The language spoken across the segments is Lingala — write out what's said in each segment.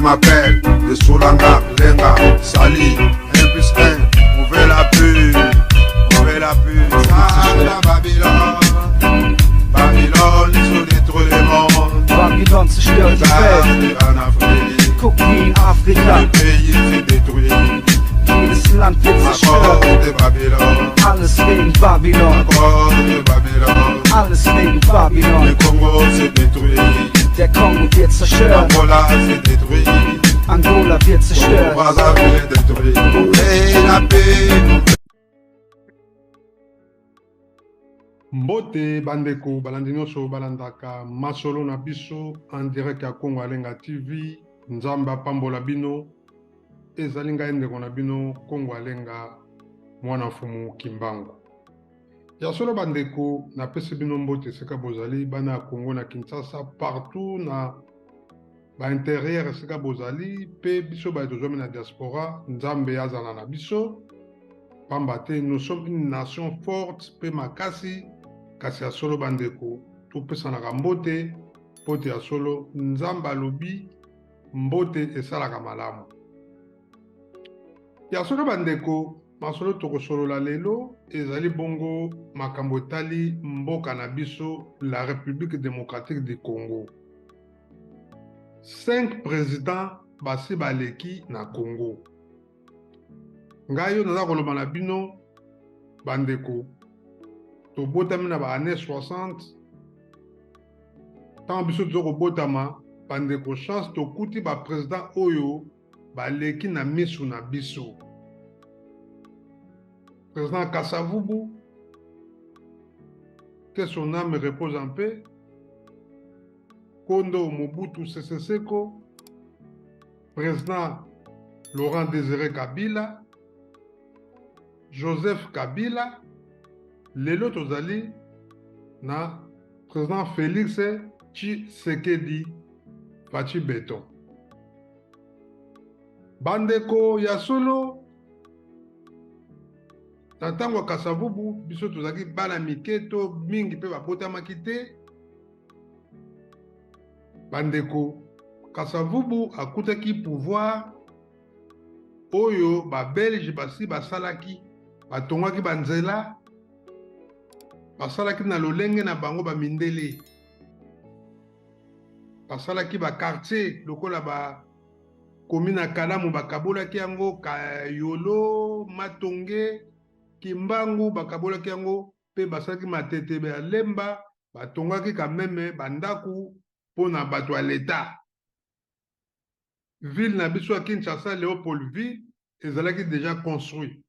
m'appelle de Solanga, Lenga, Sali, 1 plus 1, ouvrez la pub, ouvrez la pub. Ça dans Babylone, Babylone, ils ont détruit le monde. Babylone zerstört die Welt. En Afrique, Guck wie in Afrika, le pays s'est détruit. jedes Land wird À cause zerstört. de Babylone, Alles wegen à Babylon, cause de Babylone. alles wegen Babylon. Le Congo s'est détruit, Der Kongo wird zerstört, Angola s'est détruit, Angola wird zerstört. Brazzaville est détruit. Et la paix. Mbote bandeko balandi nyonso balandaka masolo na biso en direct ya Congo Alenga TV. Nzambe apambola bino, ezali ngai ndeko na bino Congo Alenga mwana mfumu Kimbangu. Ya solo bandeko napesi bino mbote esika bozali bana ya Congo na Kinshasa partout na ba intérieur esika bozali pe biso ba tozomona na diaspora. Nzambe azala na biso pamba te nous sommes une nation forte pe makasi. Kasi ya solo bandeko topesanaka mbote mbote ya solo. Nzambe alobi mbote esalaka malamu. Ya solo bandeko masolo tokosolola lelo ezali bongo makambo etali mboka na biso la République démocratique du Congo. 5 présidents basi baleki na Congo. Ngai yo naza koloba na bino bandeko tobotami na ba années 60 tant biso tokobotama bandeko chance tokuti ba président oyo baleki na misu na biso. Président Kasavubu, que son âme repose en paix. Kondo Mobutu Sese Seko, président Laurent Désiré Kabila, Joseph Kabila, lelo tozali na président Félix Tshisekedi Fachi Beton. Bandeko ya solo na ntango ya Kasavubu biso tozalaki bana miketo mingi mpe babotamaki te. Bandeko Kasavubu akutaki pouvoir oyo babelge basi basalaki batongwaki banzela basalaki na lolenge na bango bamindele basalaki bakartier lokola bakomi na Kalamu bakabolaki yango Kayolo Matonge Kimbangu bakabolaki yango pe basalaki Matetebe ya Lemba batongaki kameme bandaku pona bato ya l'État. Ville na biso ya Kinshasa Léopoldville ezalaki déjà construit.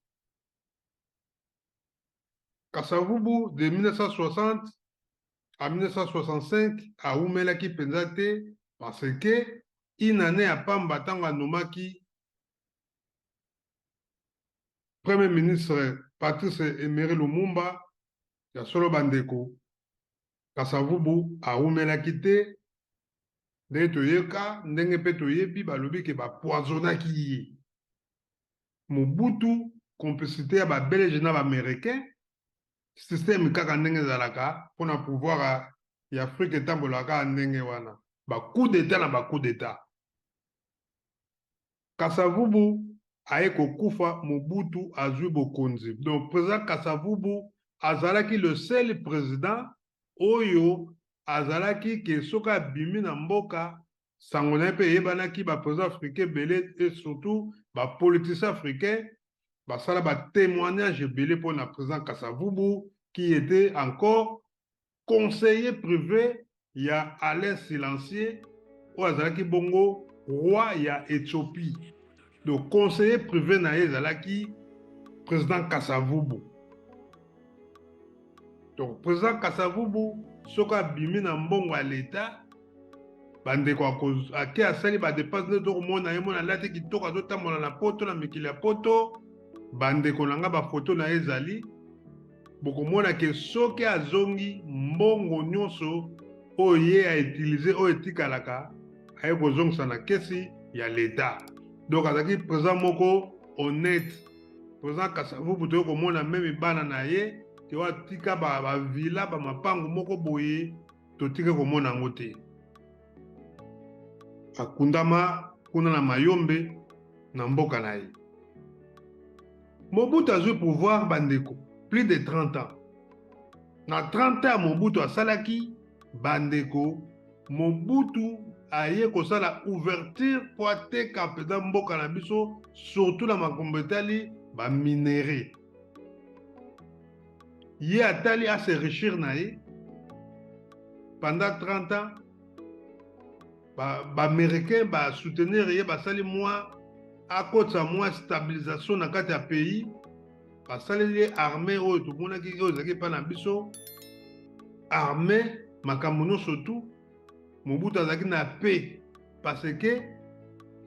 Kasavubu de 1960 à 1965 aumelaki penza te parce que une année à pamba tango anomaki Premier ministre Patrice Emery Lumumba ya solo bandeko Kasavubu aumelaki te ndenge toyeka ndenge mpe toyebi balobi ke bapoisonaki ye. Mobutu complicité ya babelge na baaméricain système kaka ndenge ezalaka mpona pouvoir ya Afrique etambolaka ndenge wana bacoup d'état na bacoup d'état. Kasavubu aye kokufa Mobutu azwi bokonzi. Donc président Kasavubu azalaki le seul président oyo azalaki ke soka abimi na mboka sango na ye mpe eyebanaki baprésident africain ebele et surtout bapoliticien africain basala batémoignage ebele mpona président Kasavubu qui était encore conseiller privé ya Alain Silencier oyo azalaki bongo roi ya Éthiopie. Donc conseiller privé na ye ezalaki président Kasavubu. Donc président Kasavubu soka bimi na mbongo ya l'État bandeko ake asali badepense nde tokomona ye mona alati kitoko azotambola na poto na mikili ya poto. Bandeko na nga bafoto na ye ezali bokomona ke soki azongi mbongo nyonso oyo ye autilize oyo etikalaka aye kozongisa na kesi ya l'État. Donc azalaki président moko honnête. Président Kasavubu toyo komona meme bana na ye te watika bavila bamapango moko boye totike komona yango te. Akundama kuna na mayombe na mboka na ye. Mobutu azwi pouvoir bandeko plus de 30 ans. Na 30 ans Mobutu asalaki bandeko, Mobutu aye kosala ouverture po ateka mpenza mboka na biso, surtout na makambo etali ba minere. Ye atali a se enrichir na ye pendant 30 ans. Ba américain ba soutenir ye basali mwa akotsa mwa stabilisation na kati ya pays, basali ye armée oyo tomonaki oyo ezalaki pa na biso armée makambo nyonso tu. Mobutu azalaki na paix parce que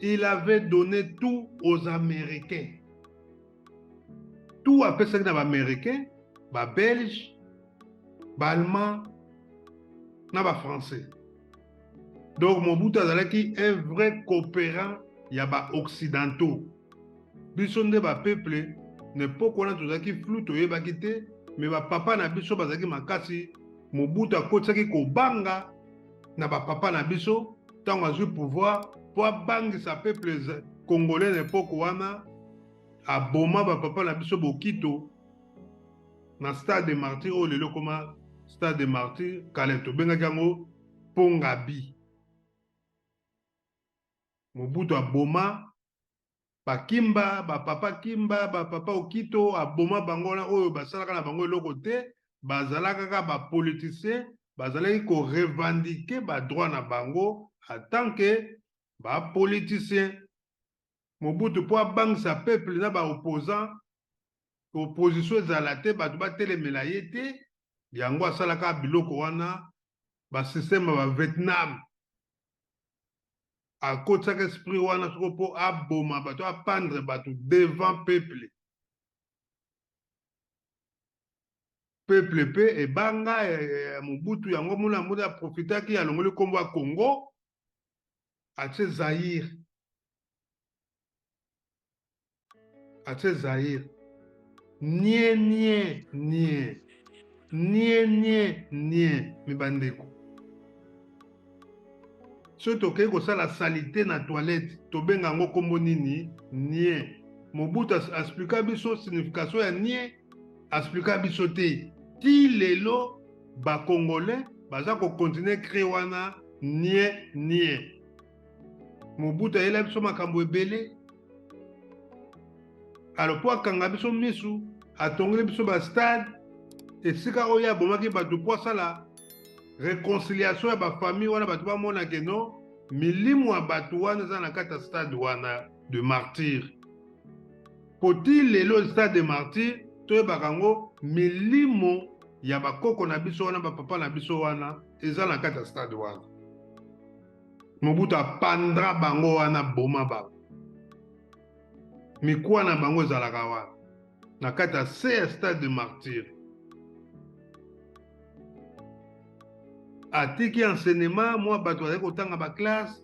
il avait donné tout aux Américains. Tout apesaki na ba américain, ba belge, ba allemand na ba français. Donc Mobutu azalaki un vrai coopérant ya ba occidentaux. Biso nde ba peuple n'époque wana tozalaki flou toyebaki te, mais ba papa na biso bazalaki makasi. Mobutu akotisaki kobanga na ba papa na biso ntango azwi pouvoir po abangisa peuple congolais n'époque wana, aboma ba papa na biso bokito na stade de martyr oyo lelo koma stade de martyr kale tobengaki yango Pongabi. Mobutu aboma bakimba, bapapa kimba, bapapa okito, aboma bango na oyo basalaka na bango eloko te, bazalaka kaka bapoliticien, bazalaki ko revendiquer ba droit na bango en tant que bapoliticien. Mobutu po abangisa peuple na ba opposant, opposition ezala te, bato batelemela ye te, yango asalaka biloko wana ba système ba Vietnam. Akotisaka esprit wana soko po aboma bato, apandre bato devant peuple. Peuple pe ebanga Mobutu yango mona mona aprofitaki alongoli kombo ya Congo atie Zaire. Atie Zaire. Nie mibandeko. So toke kosala salité na toilette, tobenga ngo kombo nini? Nie. Mobutu explika biso signification ya nie, explika biso te. Ti lelo ba Congolais baza ko continuer créer wana nie. Mobutu ayela biso makambo ebele. Alors po akanga biso misu, atongeli biso ba stade, esika oyo abomaki bato po asala réconciliation ya ba famille wana bato bamona ke non milimu ya bato wana eza na kati ya stade wana de martyr. Poti lelo stade de martyr toyebaka ngo milimo ya bakoko na biso wana, bapapa na biso wana eza na kati ya stade wana. Mobutu apandra bango wana boma bango. Mikuwa na bango ezalaka wana na kati ya stade de martyr. Atiki enseignement mwa bato bazali kotanga ba classe,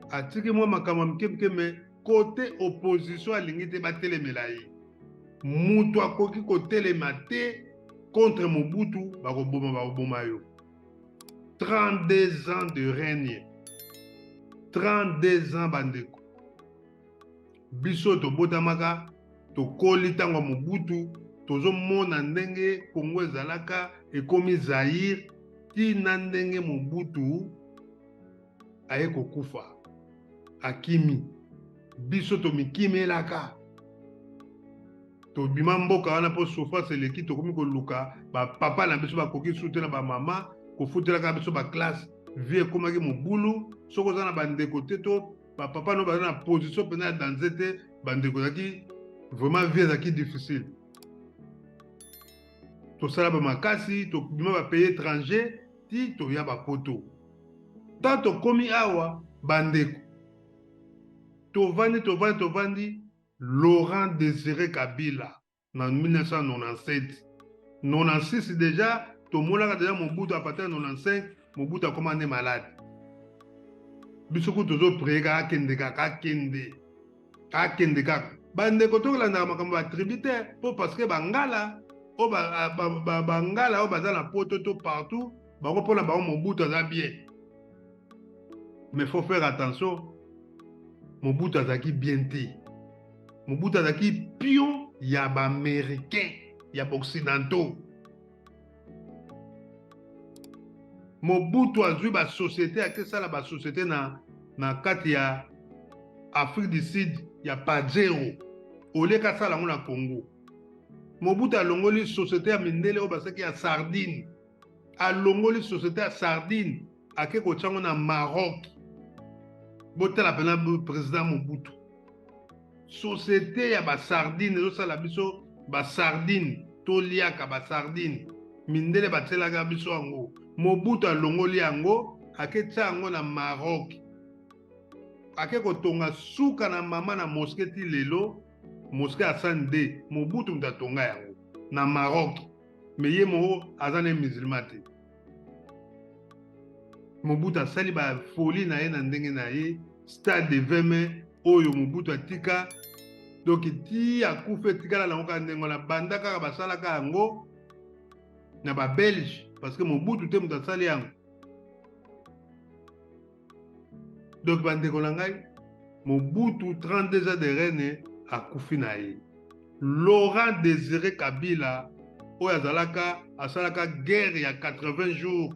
atiki mwa makambo mike me côté opposition alingi te batelemela ye. Mutu akoki kotelema te contre Mobutu, bakoboma yo. 32 ans de règne. 32 ans bandeko. Biso tobotamaka tokoli ntango Mobutu, tozomona ndenge Kongo ezalaka ekomi Zaire, tina ndenge Mobutu aye kokufa akimi. Biso tomikimelaka tobima mboka wana po souffrance eleki, tokomi koluka bapapa na biso bakoki sutela bamama, kofutelaka biso baklasse, vie ekomaki mobulu. Soko oza na bandeko te to bapapa no baza na position mpena ya danger te, bandeko ezalaki vraiment vie ezalaki difficile. Tosala bamakasi, tobima bapays étranger ti toya bapoto. Tant tokomi awa bandeko tovandi Laurent Désiré Kabila en 1997. 96 déjà, tomonaka déjà Mobutu à partir de 95, Mobutu a commandé malade. Bisoku tozo prier akende kaka. Bandeko tokolanda makambo ya tributaire po parce que bangala o bangala o baza na poto to partout, bango pona bango Mobutu aza bien. Mais il faut faire attention. Mobutu azaki bien te. Mobutu azaki pion ya ba américain, ya ba occidentaux. Mobutu azui ba société akesala ba société na kati ya Afrique du Sud ya Pajero. Oleka sala ngo na Congo. Mobutu alongoli société ya mindele oyo basaki ya sardine. Alongoli société ya sardine ake kotyango na Maroc. Botala pena président Mobutu. Société ya ba sardine ezosala biso ba sardine toliaka ba sardine mindele batelaka biso yango. Mobutu alongoli yango ake tia yango na Maroc. Ake kotonga suka na mama na mosquée ti lelo mosquée Hassan II. Mobutu mutatonga yango na Maroc. Mais ye mo azane musulman te. Mobutu asali ba folie na ye na ndenge na ye stade de 20 mai oyo Mobutu atika donc ti akufa etikala nango kaka ndenge wana banda kaka basalaka yango na ba Belge parce que Mobutu te moto asali yango. Donc bandeko na ngai Mobutu 32 ans de règne akufi na ye. Laurent Désiré Kabila oyo asalaka guerre ya 80 jours.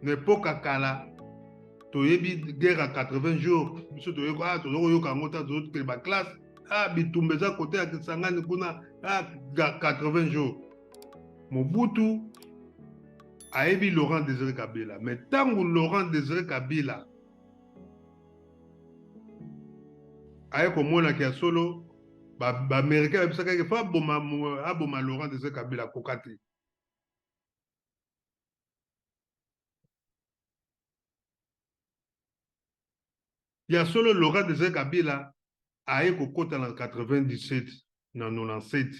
N'époque à Kala, toyebi guerre à 80 jours. Biso toyeko tozoyoka yango ta tozokele ba classe bitumbeza côté ya Kisangani kuna 80 jours. Mobutu ayebi Laurent Désiré Kabila, mais tango Laurent Désiré Kabila aye komona kia solo ba américain babisaka ke fa aboma Laurent Désiré Kabila kokati. Il y a solo Laurent Désiré Kabila aye kokota na 97 na 97.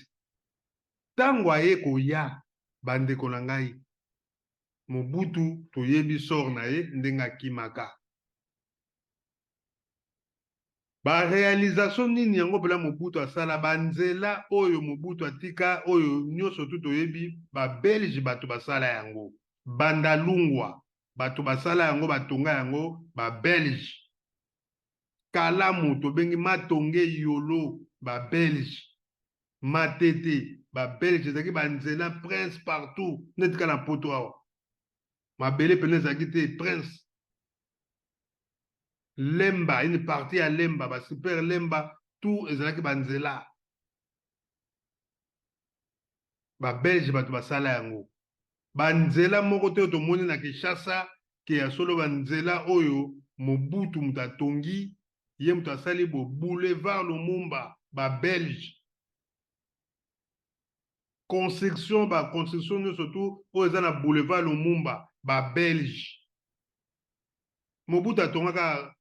Tango aye koya bandeko na ngai Mobutu toyebi sor na ye ndenge akimaka. Ba réalisation nini yango pela Mobutu asala banzela oyo Mobutu atika oyo nyonso tu toyebi ba Belge bato basala yango. Bandalungwa bato basala yango batonga yango ba Belge. Kalamu tobengi matonge yolo ba Belge. Matete ba Belge zaki banzela prince partout netika na poto awa. Mabele pene zaki te prince. Lemba, une partie à Lemba, ba super Lemba, tout ezalaki banzela. Ba Belge bato basala yango. Banzela moko te otomoni na Kinshasa ke ya solo banzela oyo Mobutu mutatongi ye mutu asali bo boulevard Lumumba ba Belge. Construction surtout oyo eza na boulevard Lumumba ba Belge. Mobutu atongaka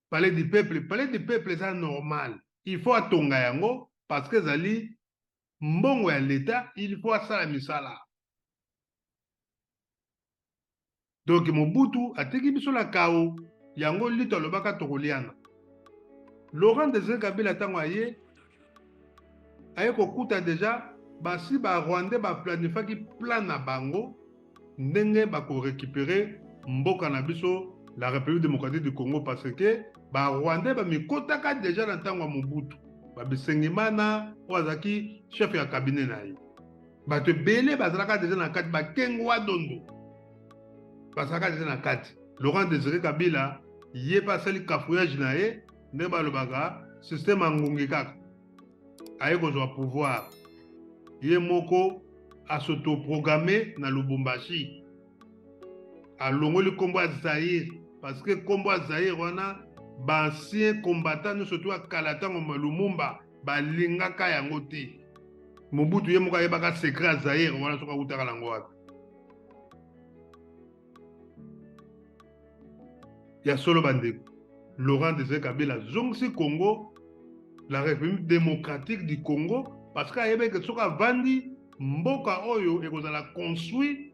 Palais du peuple c'est normal. Il faut atonga yango parce que zali mbongo ya l'État, il faut asala misala. Donc Mobutu ateki biso la kao yango lito lobaka tokoliana. Laurent Désiré Kabila tango aye kokuta déjà basi ba Rwandais ba planifaki plan na bango ndenge ba ko récupérer mboka na biso la République démocratique du Congo parce que ba Rwandais ba mikotaka déjà na tango Mobutu ba Bisengimana ozaki chef ya cabinet na ye ba te belé bazalaka déjà na kati ba Kengwa Dondo bazalaka déjà na kati. Laurent Désiré Kabila ye pasali kafouillage na ye nde ba lobaka système ngungi kaka aye kozwa pouvoir ye moko asotoprogrammer na Lubumbashi alongoli kombo ya Zaïre parce que kombo ya Zaïre wana ba ancien combattant surtout akala tango Lumumba balingaka yango te. Mobutu ye moko ayebaka secret ya Zaïre wana soka utaka lango wapi. Ya solo bandeko Laurent Désiré Kabila zongsi Congo, la République démocratique du Congo parce qu'ayebeke soka vandi mboka oyo ekozala construit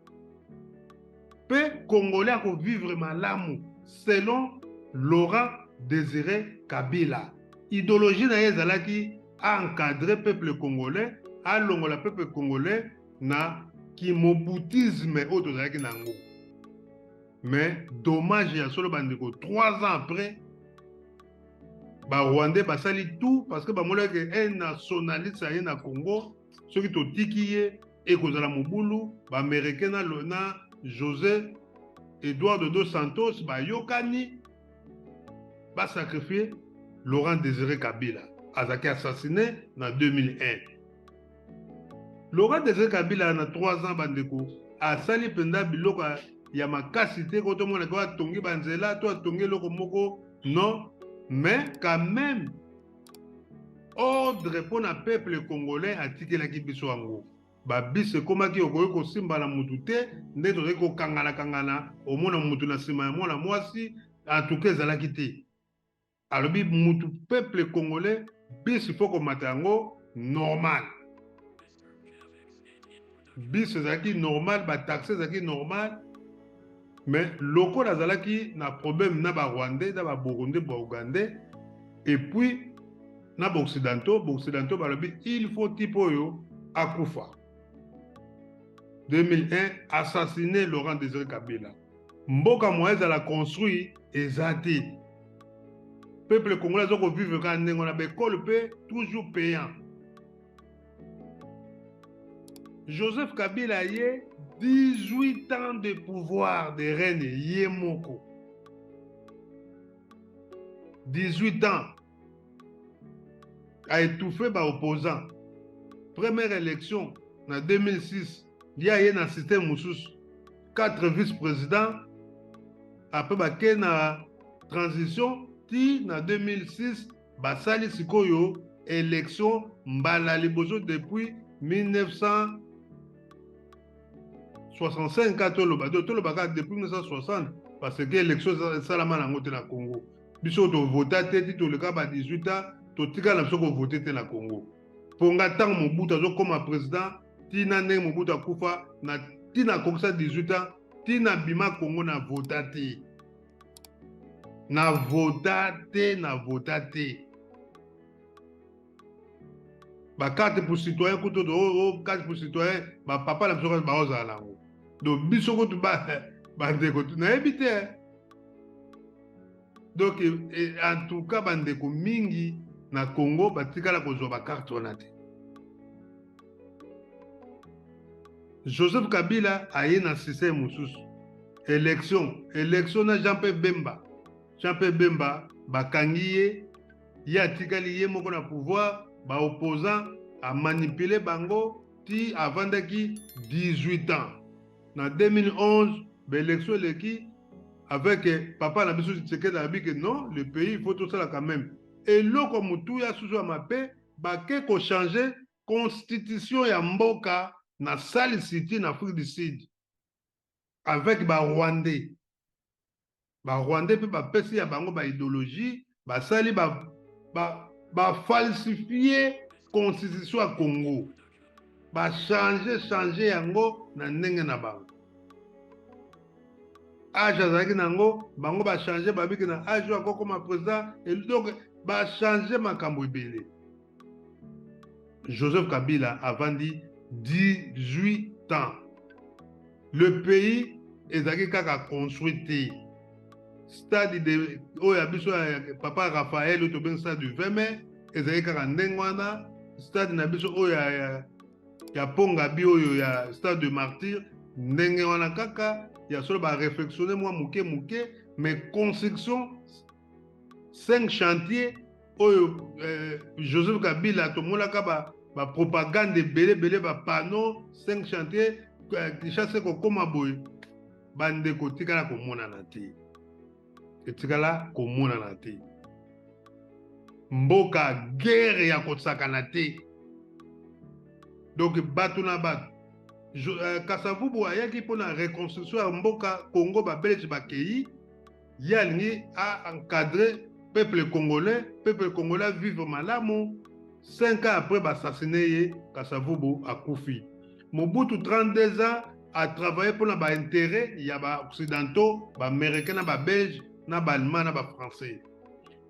pe Congolais à vivre malamu selon Laurent Désiré Kabila. Idéologie na ezalaki a encadrer peuple congolais, a longola peuple congolais na ki mobutisme oyo tozalaki nango. Mais dommage, il y a solo bandeko 3 ans après, ba Rwandais basali tout parce que bamola que un nationaliste aye na Congo, ceux qui totiki ye et kozala mobulu, ba américain na José Eduardo dos Santos ba yokani ba sacrifier Laurent Désiré Kabila, azaki assassiné en 2001. Laurent Désiré Kabila na 3 ans bandeko asali penda biloko ya makasi te koto mona ko atongi banzela to atongi loko moko non, mais quand même ordre pour le peuple congolais atikelaki biso yango babisi ekomaki okoki kosimbala mutu te nde tozali kokangana omona mutu na nsima ya mwana mwasi antuka ezalaki te alobi mutu peuple congolais bisi fo komata yango normal bisi ezalaki normal bataxe ezalaki normal. Mais lokola azalaki na problème na ba Rwandais, na ba Burundais, ba Ougandais, et puis na ba Occidentaux balobi il faut tipo yo akufa. 2001 assassiné Laurent Désiré Kabila. Mboka moise a la construit ezati. Peuple congolais zoko vivre quand on a école pe toujours payant. Joseph Kabila yé 18 ans de pouvoir de reine Yemoko. 18 ans. A étouffé par opposants. Première élection en 2006. Il y a eu un système Moussous. 4 vice-présidents. Après, il y a une transition. En 2006, Basali Sikoyo, élection Mbala Libozo depuis 1965 depuis 1960 parce que l'élection salama na ngote na Congo biso to voter tete to le ka ba 18 ans to tika na biso ko voter te na Congo ponga tant Mobutu azo comme président tina ne Mobutu akufa na tina kokisa 18 ans tina bima Congo na voter te na voter te ba carte pour citoyen kuto do carte pour citoyen ba papa la biso ba ozala ngo donc biso ko tu ba ndeko na ebite donc en tout cas bandeko mingi na Congo batikala kozwa ba carte wana te. Joseph Kabila aye na système mususu élection na Jean-Pierre Bemba bakangi ye atikali ye moko na pouvoir ba opposant a manipulé bango ti avandaki 18 ans. En 2011, l'élection avec papa na biso Tshisekedi a dit que non, le pays il faut tout ça là quand même. Et là comme tout ya sous ma paix, ba ke ko changer constitution ya mboka na Sali City na Afrique du Sud avec ba Rwandais. Ba Rwandais pe ba pesi ya bango ba idéologie, ba sali ba falsifier constitution à Congo ba changer yango na ndenge na bango âge azalaki nango bango ba changer babiki na âge ako comme président et donc ba changer makambo ebele. Joseph Kabila a vendu 18 ans. Le pays ezalaki kaka construit stade de oyabiso papa Raphaël otoben stade du 20 mai ezalaki kaka ndenge wana stade na biso ya Ponga bi oyo ya stade de Martyr ndenge wana kaka ya solo ba réflexionner moi muke mais construction 5 chantiers oyo Joseph Kabila tomolaka ba propagande belé ba panneau 5 chantiers qui chasse ko koma boy bande ko tikala ko monana te etikala ko monana te mboka guerre ya kotsakana te donc batu na batu Kasavubu ayaki pour la reconstruction ya mboka Congo ba belge bakei yalingi a encadrer peuple congolais vivre malamu 5 ans après assassiné Kasavubu a Koufi. Mobutu 32 ans a travaillé pour l'intérêt il y a ba occidentaux, ba américains, ba belges, na ba allemand, na ba français.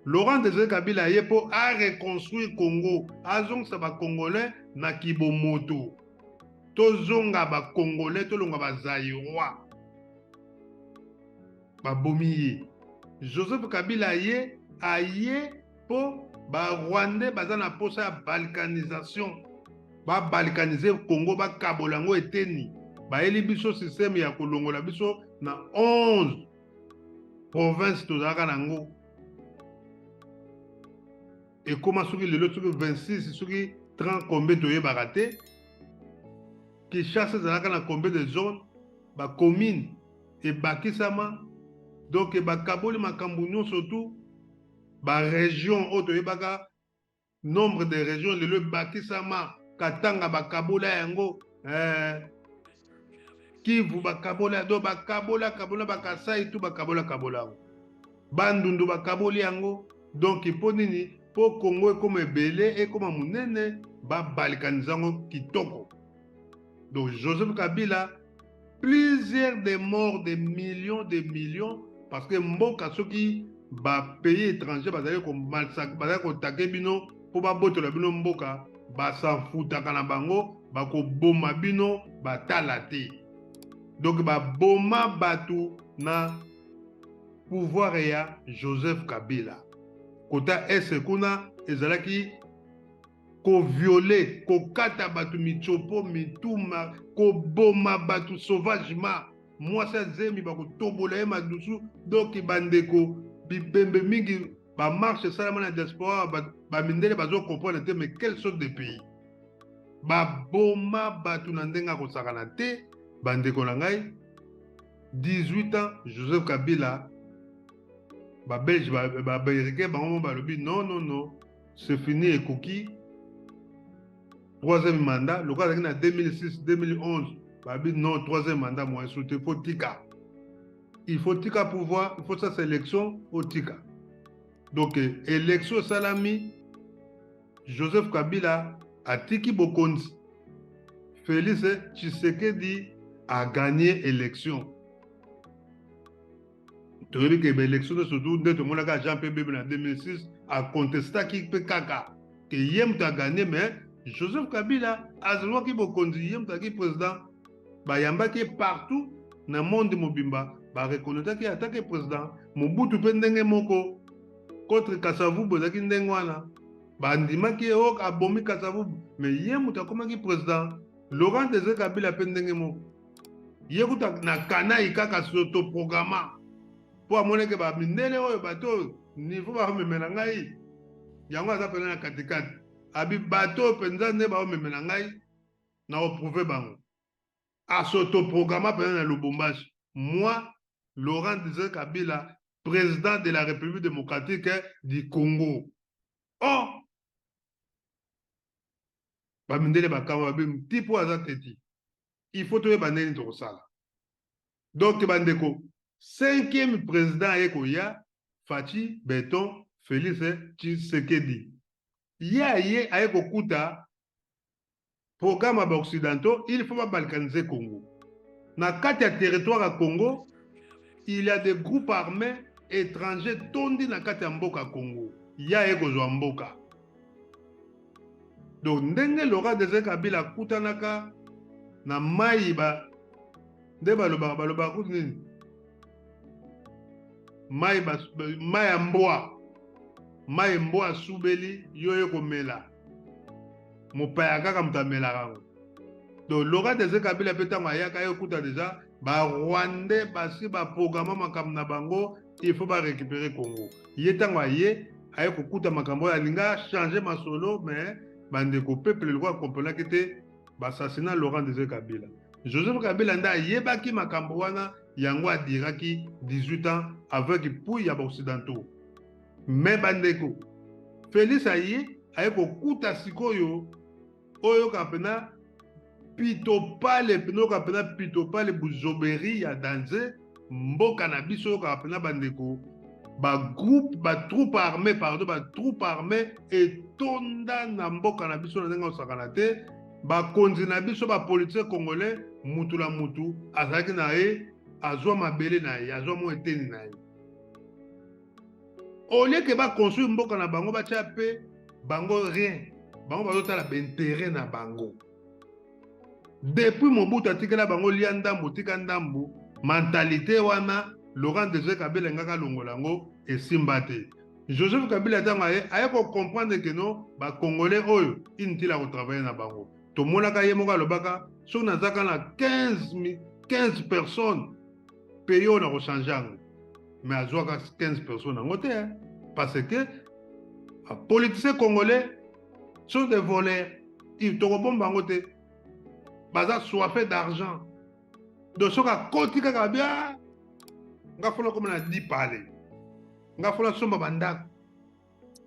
Laurent Désiré Kabila yé pour a reconstruire Congo, azong sa ba congolais na kibomoto. Tozonga ba congolais, tolonga ba zaïrois. babomi. Joseph Kabila aye po ba Rwandais baza na posa ya balkanisation, ba balkaniser Congo, ba kabolango eteni, ba eli biso système ya kolongola biso na 11 provinces tozalaka nango. Ekoma soki lelo soki 26 soki 30 combien toyebaka te. Kinshasa ezalaka na combien de zones, ba commune ebakisama. Donc bakaboli makambo nyonso tu ba région oyo toyebaka nombre de régions lelo ebakisama. Katanga bakabola yango, Kivu bakabola, do bakabola bakasai tu bakabola yango, Bandundu bakaboli yango. Donc po nini? Po Congo ekoma ebele ekoma munene babalkanizango kitoko. Donc Joseph Kabila, plusieurs des morts, des millions, parce que mboka soki ba pays étranger bazali ko malsak bazali ko takebino po ba botola bino mboka ba sanfutaka na bango bako boma bino batala te. Donc ba boma batu na pouvoir ya Joseph Kabila. Kota ese kuna ezalaki ko violer, ko kata batu michopo, mituma, ko boma batu sauvagement. Moi ça zemi bako tobola madusu. Donc bandeko bibembe mingi ba marche salama na diaspora ba mindele bazo comprendre te mais quelle sorte de pays. Ba boma batu na ndenga ko sakana te bandeko na ngai. 18 ans Joseph Kabila ba belge ba américain bango balobi non c'est fini ekoki. Troisième mandat, le cas en 2006-2011, non, troisième mandat, moi, il faut tika. Il faut tika pouvoir, il faut sa sélection au tika. Donc, élection salami, Joseph Kabila a tiki Bokonzi. Félix Tshisekedi a gagné l'élection. Tu as vu que l'élection, surtout, de tout le monde a Jean-Pierre en 2006, a contesté qui peut kaka. Que Yem a gagné, mais Joseph Kabila a zéro qui Bokonzi, Yem a qui président. Bayamba qui est partout dans le monde mobimba. Ba reconnaître qui attaque président. Mobutu pendenge moko contre Kasavu bozaki ndengwana. Bandima qui est au abomi Kasavu. Mais Yem a comment qui président. Laurent Désiré Kabila pendenge moko. Yekuta na kana ikaka soto programma. Pour amone ke ba mindele oyo bato niveau ba memela ngai. Yango aza pena na katikati. Abi bato penza ne ba memela ngai na oprouver bango. À s'autoprogrammer pendant le Lubumbashi. Moi, Laurent Désiré Kabila, président de la République démocratique du Congo. Oh! Il faut trouver Bandeni Torosala. Donc, Bandeko, 5e président Ekoya, Fachi, Beton, Félix Tshisekedi. Yaye Aeko Kuta, programme occidentaux, il faut pas balkaniser Congo. Dans 4 territoires à Congo, il y a des groupes armés étrangers tondi na kati ya mboka Congo. Il y a ekozwa mboka. Donc ndenge Laurent Désiré Kabila kutanaka na mai ba nde baloba kuti nini? Mai mboa subeli yo ekomela. Mopaya kaka mutamela kango. Donc Laurent Désiré Kabila petango ayaka yokuta déjà ba Rwandais basi ba programme makambo na bango, il faut pas récupérer Congo. Yetango aye ayeko kuta makambo ya linga changer masolo, mais bandeko peuple le roi comprendre que te ba assassinat Laurent Désiré Kabila. Joseph Kabila nda yebaki makambo wana yango adiraki 18 ans avec pouille ya occidentaux. Mais bandeko Félix aye ayeko kuta sikoyo oyo kapena pitopale buzoberi ya danze mboka na biso oyo kapena bandeko ba troupe armée etonda na mboka na biso na ndenge osakana te bakonzi na biso bapoliticien congolais mutu na mutu azalaki na ye azwa mabele na ye azwa mo eteni na ye olieke baconstruire mboka na bango batya pe bango rien bango bazotala baintérêt na bango. Depuis Mobutu atikela bango lia ndambo tika ndambo mentalité wana Laurent Désiré Kabila ngaka longolango et Simbate. Joseph Kabila tangaye aya ko comprendre que non ba congolais oyo intila ko travailler na bango. To monaka ye moka lobaka so na zaka na 15 personnes payo na ko changer. Mais azwaka 15 personnes en côté parce que les politiciens congolais sont des voleurs. Ils te répondent en côté. Baza soifé d'argent. Donc ce ka koti ka bien nga fona comme na dit parler. Nga fona somba bandako.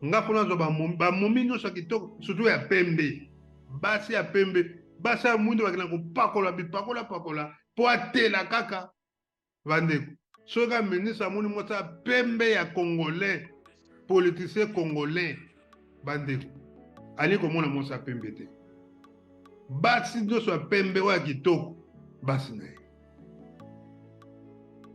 Nga fona zo ba mumi no sakito surtout ya pembe. Basi ya pembe, basi ya mundo bakina ko pakola pakola po atela kaka bandeko. Soka ministre amoni mota pembe ya congolais, politicien congolais bandeko. Ali komona mosa pembe te. Basi do so pembe wa kitoko basi na.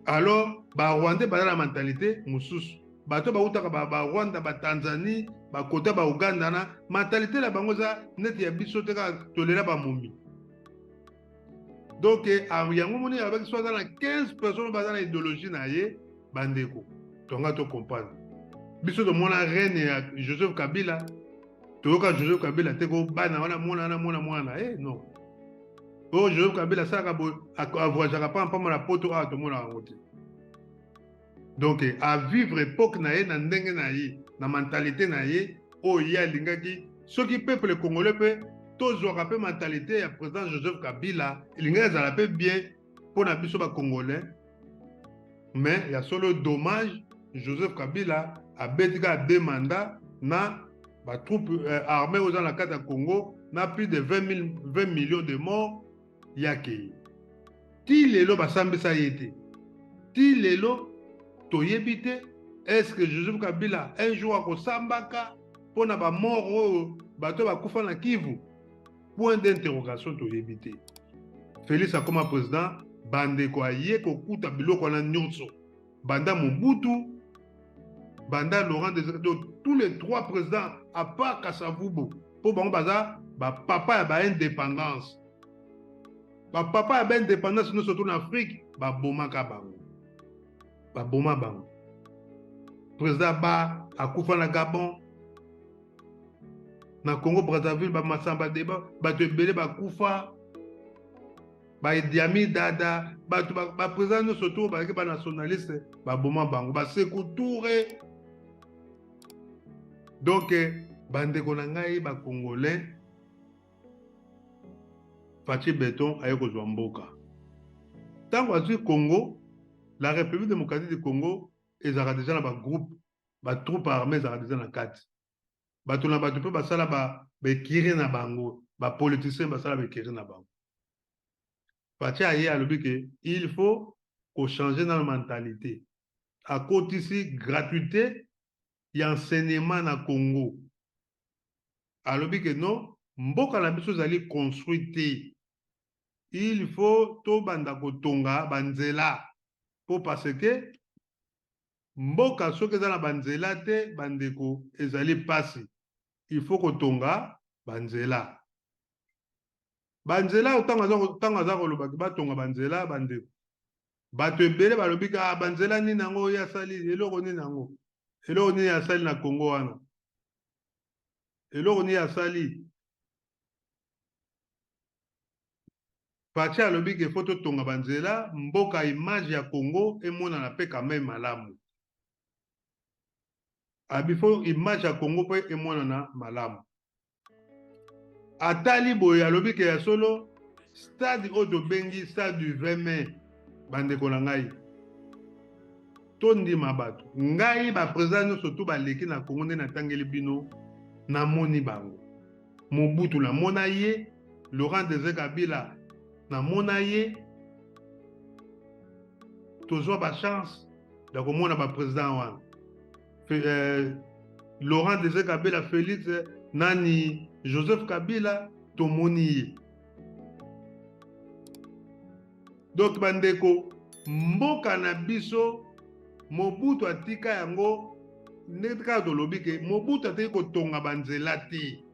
Alors ba Rwandais ba la mentalité mususu. Bato ba utaka ba Rwanda ba Tanzanie ba kota ba Uganda na mentalité la bango za net ya biso te ka tolera ba mumi. Donc yango moni avec soit dans 15 personnes ba dans idéologie na ye bandeko. Tonga to comprendre. Biso de mona reine ya Joseph Kabila. Toyoka Joseph Kabila te ko bana wana mona non. Oh Joseph Kabila ça ka bo avoyagera pas en la poto a to mona ngote. Donc à vivre époque na ye na ndenge na ye na mentalité na ye o ya lingaki ce qui peuple congolais peut toujours rappeler mentalité ya président Joseph Kabila linga za la peut bien pour na biso ba congolais mais il y a solo dommage Joseph Kabila a betika 2 mandats na ba troupes armées aux dans la carte du Congo na plus de 20 millions de morts yake ti lelo basambisa yete ti lelo toyebite est-ce que Joseph Kabila un jour akosambaka pona ba mort bato bakufa na Kivu point d'interrogation toyebite Félix akoma président bande ko aye ko kuta biloko na nyonso banda Mobutu banda Laurent Désiré tous les 3 présidents à part Kasavubu pour bango baza ba papa ya ba indépendance ba papa ya ba indépendance nous surtout en Afrique ba bomaka bango ba boma bango président ba akufa na Gabon na Congo Brazzaville ba masamba débat ba te belé ba kufa ba Idi Amin Dada ba président nous surtout ba nationaliste ba boma bango ba Sékou Touré. Donc bande konangai ba congolais Fachi Béton aye ko mboka tango azui Congo la République démocratique du Congo ezaka déjà na ba groupe ba troupes armées ezaka déjà na kati bato na bato pe basala ba bekiri na bango ba politiciens basala bekiri na bango Fachi aye alobi ke il faut ko changer dans la mentalité à côté ici gratuité et enseignement na Congo alobi ke non mboka na biso zali construite il faut to banda kotonga banzela pour parce que mboka soki eza na banzela te bandeko ezali pasi il faut kotonga banzela ntango aza kolobaki batonga banzela bandeko bato ebele balobi ka banzela nini yango oyo asali eloko nini yango eloko nini asali na Congo wana eloko nini asali Fachi alobi ke foto tonga banzela mboka image ya Congo emonana pe quand même malamu abifo image ya Congo pe emonana malamu atali boye alobi ke ya solo stade oyo tobengi stade du 20 mai bandeko na ngai tondima bato ngai baprésident nyonso to baleki na Congo nde natangeli bino namoni bango Mobutu namona ye Laurent Désiré Kabila namona ye tozwa bachance ya komona baprésident wana Laurent Désiré Kabila Félix nani Joseph Kabila tomoni ye donc bandeko mboka na biso Mobutu atika yango ndenge kaka tolobi ke Mobutu ateki kotonga banzela te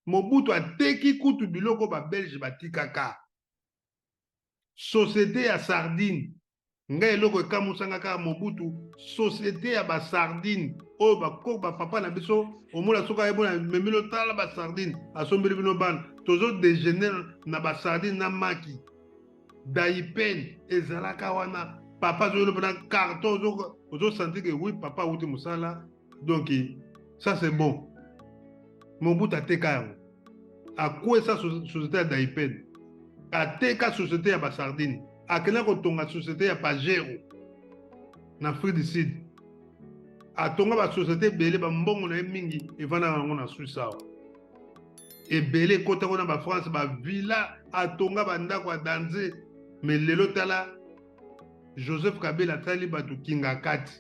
Mobutu ateki kutu biloko ba Belge batikaka. Société ya sardine. Nga eloko ekamusanga kaka Mobutu, société ya ba sardine. Oyo bako ba papa na biso, omona soka ebona memilo tala ba sardine, asombeli bino bana. Tozo dégénérer na ba sardine na maki. Daipen ezalaka wana papa zo le carton ozo sentir que oui papa outi musala. Donc ça c'est bon. Mobutu ateka yango. Akwe sa société ya Daipen. Ateka société ya ba sardine. Akena kotonga société ya Pajero na Afrique du Sud. Atonga ba société belé ba mbongo na mingi evana yango na Suisse awa. Ebele kota kona ba France ba villa atonga ba ndako ya danse. Mais lelo tala Joseph Kabila tali batu kinga kati.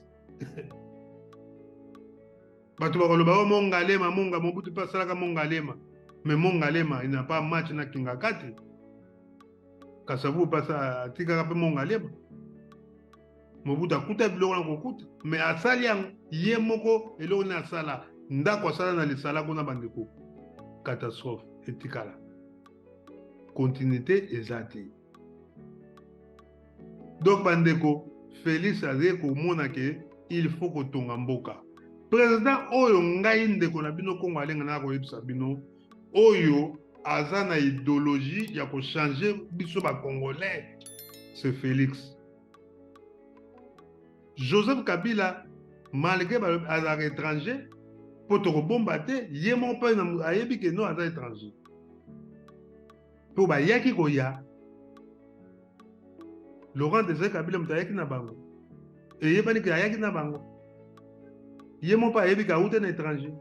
Batu bakoloba o mongalema monga Mobutu pa salaka mongalema. Mais mongalema il n'a pas match na kinga kati. Kasavu pasa atika kape mongalema. Mobutu akuta biloko na kokuta. Mais asali yango ye moko eloko na asala ndako asala na lisala kuna bandeko. Catastrophe etikala. Continuité ezati. Donc bandeko Félix azé komona ke il faut kotonga mboka. Président oyo ngai ndeko na bino Kongo alenga na ko yebisa bino oyo aza na idéologie ya ko changer biso ba congolais, c'est Félix. Joseph Kabila malgré à l'étranger pour te rebombarder ye mon père ayebi ke no aza étranger. Pour ba yaki koya Laurent Désiré Kabila mutayaki na bango. Et yebani ke ayaki na bango. Ye mon pa yebi ka ute na étranger.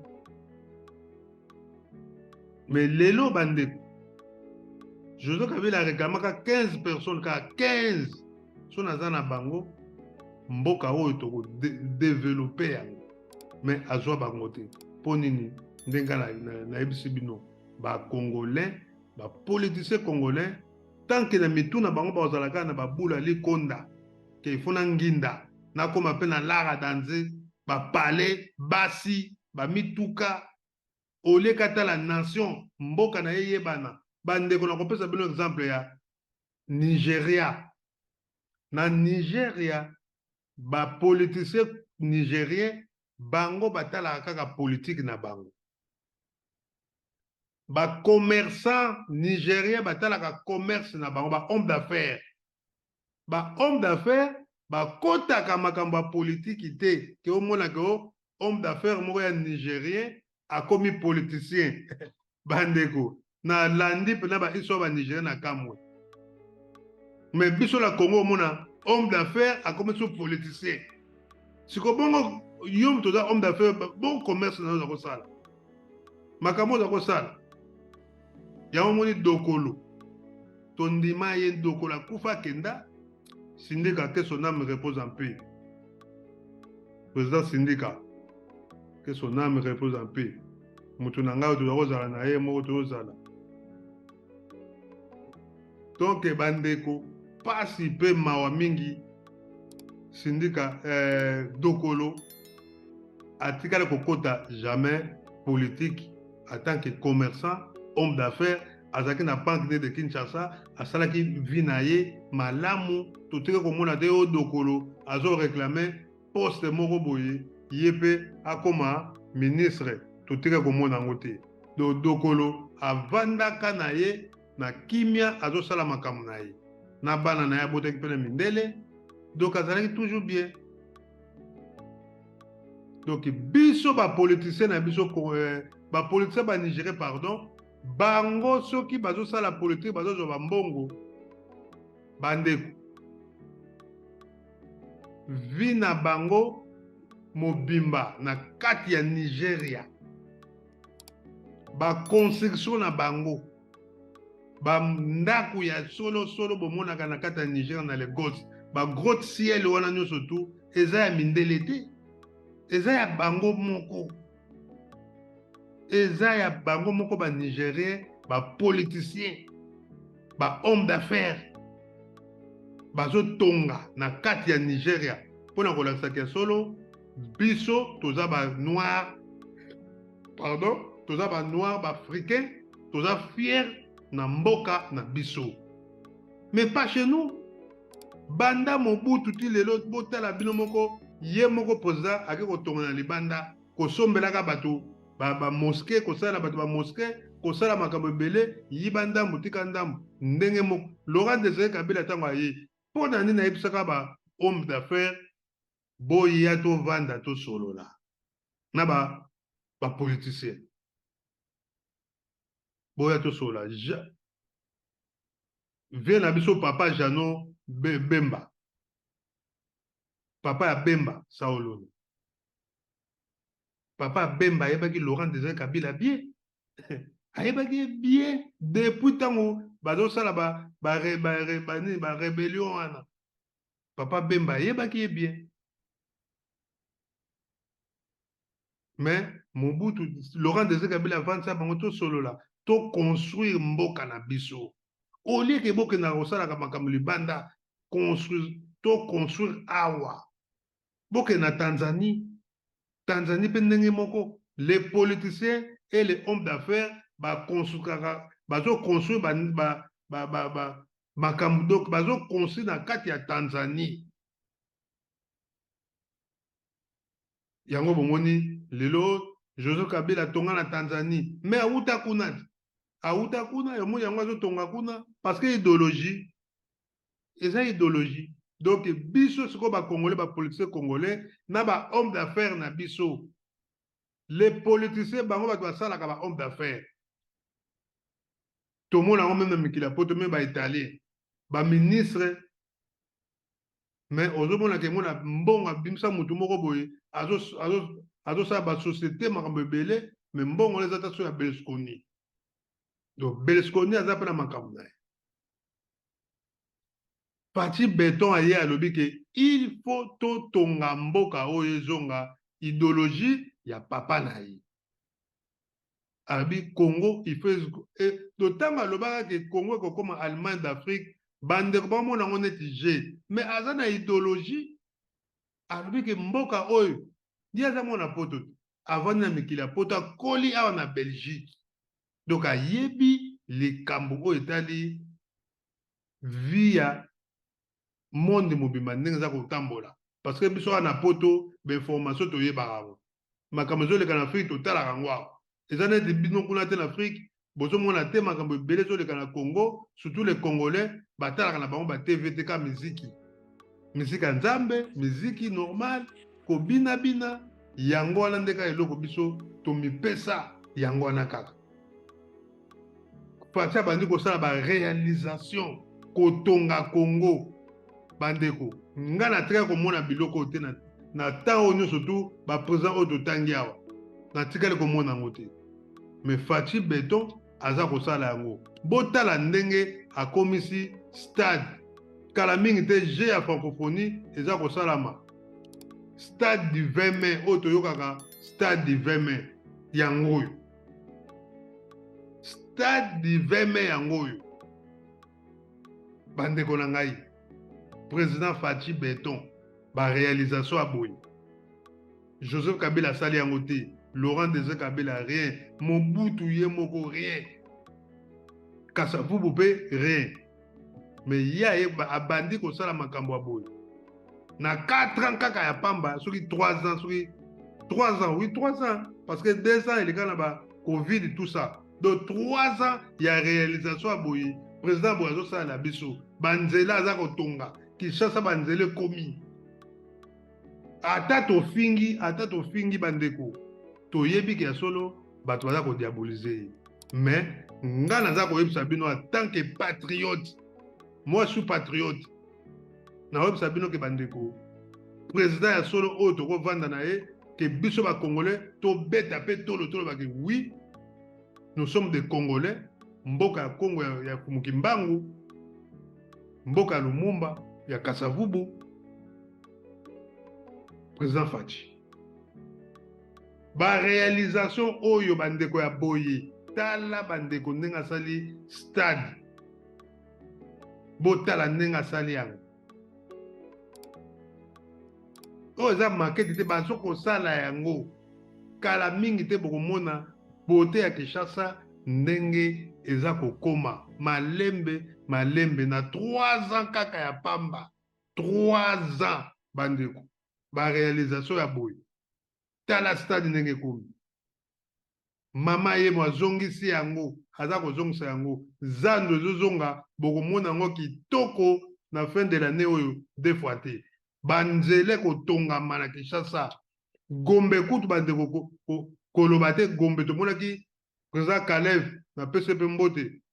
Mais lelo bande. Joseph Kabila réclamaka 15 personnes ka 15 son aza na bango mboka oyo to développer yango. Mais azwa bango te. Ponini ndenga na yebisi bino ba congolais, ba politiciens congolais tant que na mituna bango bazalaka na babula likonda ke ifuna nginda na koma pe na lara danze ba palais basi ba mituka oleka ta la nation mboka na yebana bande ko na kopesa bino exemple ya Nigeria. Na Nigeria ba politiciens nigérien bango batala kaka politique na bango. Ba commerçant nigérien batalaka commerce na bango ba homme d'affaires. Ba homme d'affaires ba kotaka makambo politique te ke omona ke homme d'affaires moko ya nigérien a komi politicien. Bandeko na landi pena ba iso ba nigérien na kamwe. Mais biso la Congo omona homme d'affaires a komi so politicien. Siko bongo yom toza homme d'affaires bon commerce na zo sala. Makambo za ko sala. Ya omoni dokolo tondima ye dokola kufa kenda Sindika que son âme repose en paix. Président Sindika que son âme repose en paix. Mutunanga to rozala na ye mo to rozala. Donc bandeko pasi pe mawa mingi Sindika dokolo atikala kokota jamais politique en tant que commerçant homme d'affaires, azaki na banque de Kinshasa, asalaki vinaye malamu, toteka komona te o dokolo, azo réclamer poste moko boye, yepe akoma ministre, toteka komona ngote. Do dokolo avandaka na ye na kimia azo sala makamu na ye. Na bana na ye boteki pene mindele, donc azalaki toujours bien. Donc biso ba politicien na biso ba politicien ba Nigeria pardon. Bango soki bazo sala politique bazo zo mbongo bandeko vina bango mobimba na kati ya Nigeria ba construction na bango ba ndaku ya solo bomonaka na kati ya Nigeria na Lagos ba grotte ciel wana nyonso tu eza ya mindele te eza ya bango moko. Eza ya bango moko ba Nigérien, ba politicien, ba homme d'affaires, bazo tonga na kati ya Nigeria. Pona kolakisa ke solo biso toza ba noir, pardon, toza ba noir ba africain toza fier na mboka na biso mais pas chez nous banda Mobutu ti lelo botala bino moko ye moko président ake kotonga na libanda kosombelaka bato ba mosquée kosala bato ba mosquée kosala makambo ebele yiba ndambo tika ndambo ndenge moko Laurent Désiré Kabila ntango aye mpo na nini ayebisaka ba homme d'affaires boya tovanda tosolola na ba politicien boya tosolola vie na biso papa Jano Bemba papa ya Bemba Saololo papa Bemba ayebaki Laurent Désiré Kabila bien ayebaki bien depuis ntango bazosala ba rébellion wana papa Bemba ayebaki ye bien mais Mobutu Laurent Désiré Kabila avandisa bango tosolola to construire mboka na biso au lieu que boke na kosalaka makambo libanda construire awa boke na Tanzanie mpe ndenge moko les politiciens et les hommes d'affaires bazoconstruire makambo donc bazoconstruire na kati ya Tanzanie yango bomoni lelo Joseph Kabila tonga na Tanzanie mais auta kuna yango azotonga kuna parce que idéologie donc biso siko ba congolais ba politiciens congolais na ba homme d'affaires na biso les politiciens bango bato basalaka ba homme d'affaires tomona yango même na mikili ya poto me ba italien ba ministre mais ozomona ke mona mbongo abimisa mutu moko boye azosala ba société makambo ebele mais mbongo eza ta so ya Berlusconi donc Berlusconi aza mpe na makambo na ye Fachi Beton aye alobi ke il faut totonga mboka oyo ezonga idéologie ya papa na ye alobi Congo il faut totango alobaka ke Congo ekokoma Allemagne d'Afrique bandeko bamona yango neti je mais aza na idéologie alobi ke mboka oyo ye aza mona poto avandi na mikili ya poto akoli awa na Belgique donc ayebi likambo oyo etali via monde mobimba ndenge eza kotambola parce que biso wana poto bainformation toyebaka ngo makambo ezoleka na Afrique totalaka yango awa eza neti bino kuna te na Afrique bozomona te makambo ebele ezoleka na Congo surtout les Congolais batalaka na bango ba TVT ka miziki ya nzambe miziki normal kobina yango wana ndeka eloko biso tomipesa yango wana kaka Facha bandi kosala ba réalisation kotonga Congo bandeko nga na tika komona biloko te na temps oyo surtout ba président oyo totangi awa na tikali komona yango te mais Fachi Beton aza kosala yango botala ndenge akomisi stade kala mingi te je ya francophonie eza kosalama stade du 20 mai oyo toyokaka stade du 20 mai yango oyo stade du 20 mai yango oyo bandeko na ngai président Fachi Beton ba réalisation a boye Joseph Kabila asali yango te Laurent Désiré Kabila rien Mobutu ye moko rien Kasavubu pe rien mais ya ye abandi kosala makambo a boye na 4 ans kaka ya pamba soki 3 ans soki 3 ans oui 3 ans parce que 2 ans il est na ba Covid tout ça donc 3 ans il y a réalisation a boye président Boazo sala la biso banzela aza kotonga Kinshasa banzele komi ata tofingi bandeko toyebi ke solo bato baza kodiabolize mais nga naza koyebisa bino en tant que patriote moi je suis patriote nakoyebisa bino ke bandeko président ya solo oyo tokovanda na ye ke biso bacongolais tobeta mpe tolobaki oui nous sommes des congolais mboka ya Congo ya Mukimbangu mboka ya Lumumba ya Kasavubu président Fachi ba réalisation oyo bandeko ya boye tala bandeko ndenge asali stade botala ndenge asali yango oyo eza makete te bazo kosala yango kala mingi te bokomona beauté ya Kinshasa ndenge eza kokoma malembe na 3 ans kaka ya pamba 3 ans bandeko réalisation ya boye tala stade ndenge komi mama ye azongisi yango aza kozongisa yango zando ezozonga bokomona yango kitoko na fin de l'année oyo 2 fois te banzele kotongama na Kinshasa gombe kutu bandeko koloba te gombe tomonaki président Kalev na PCP mbote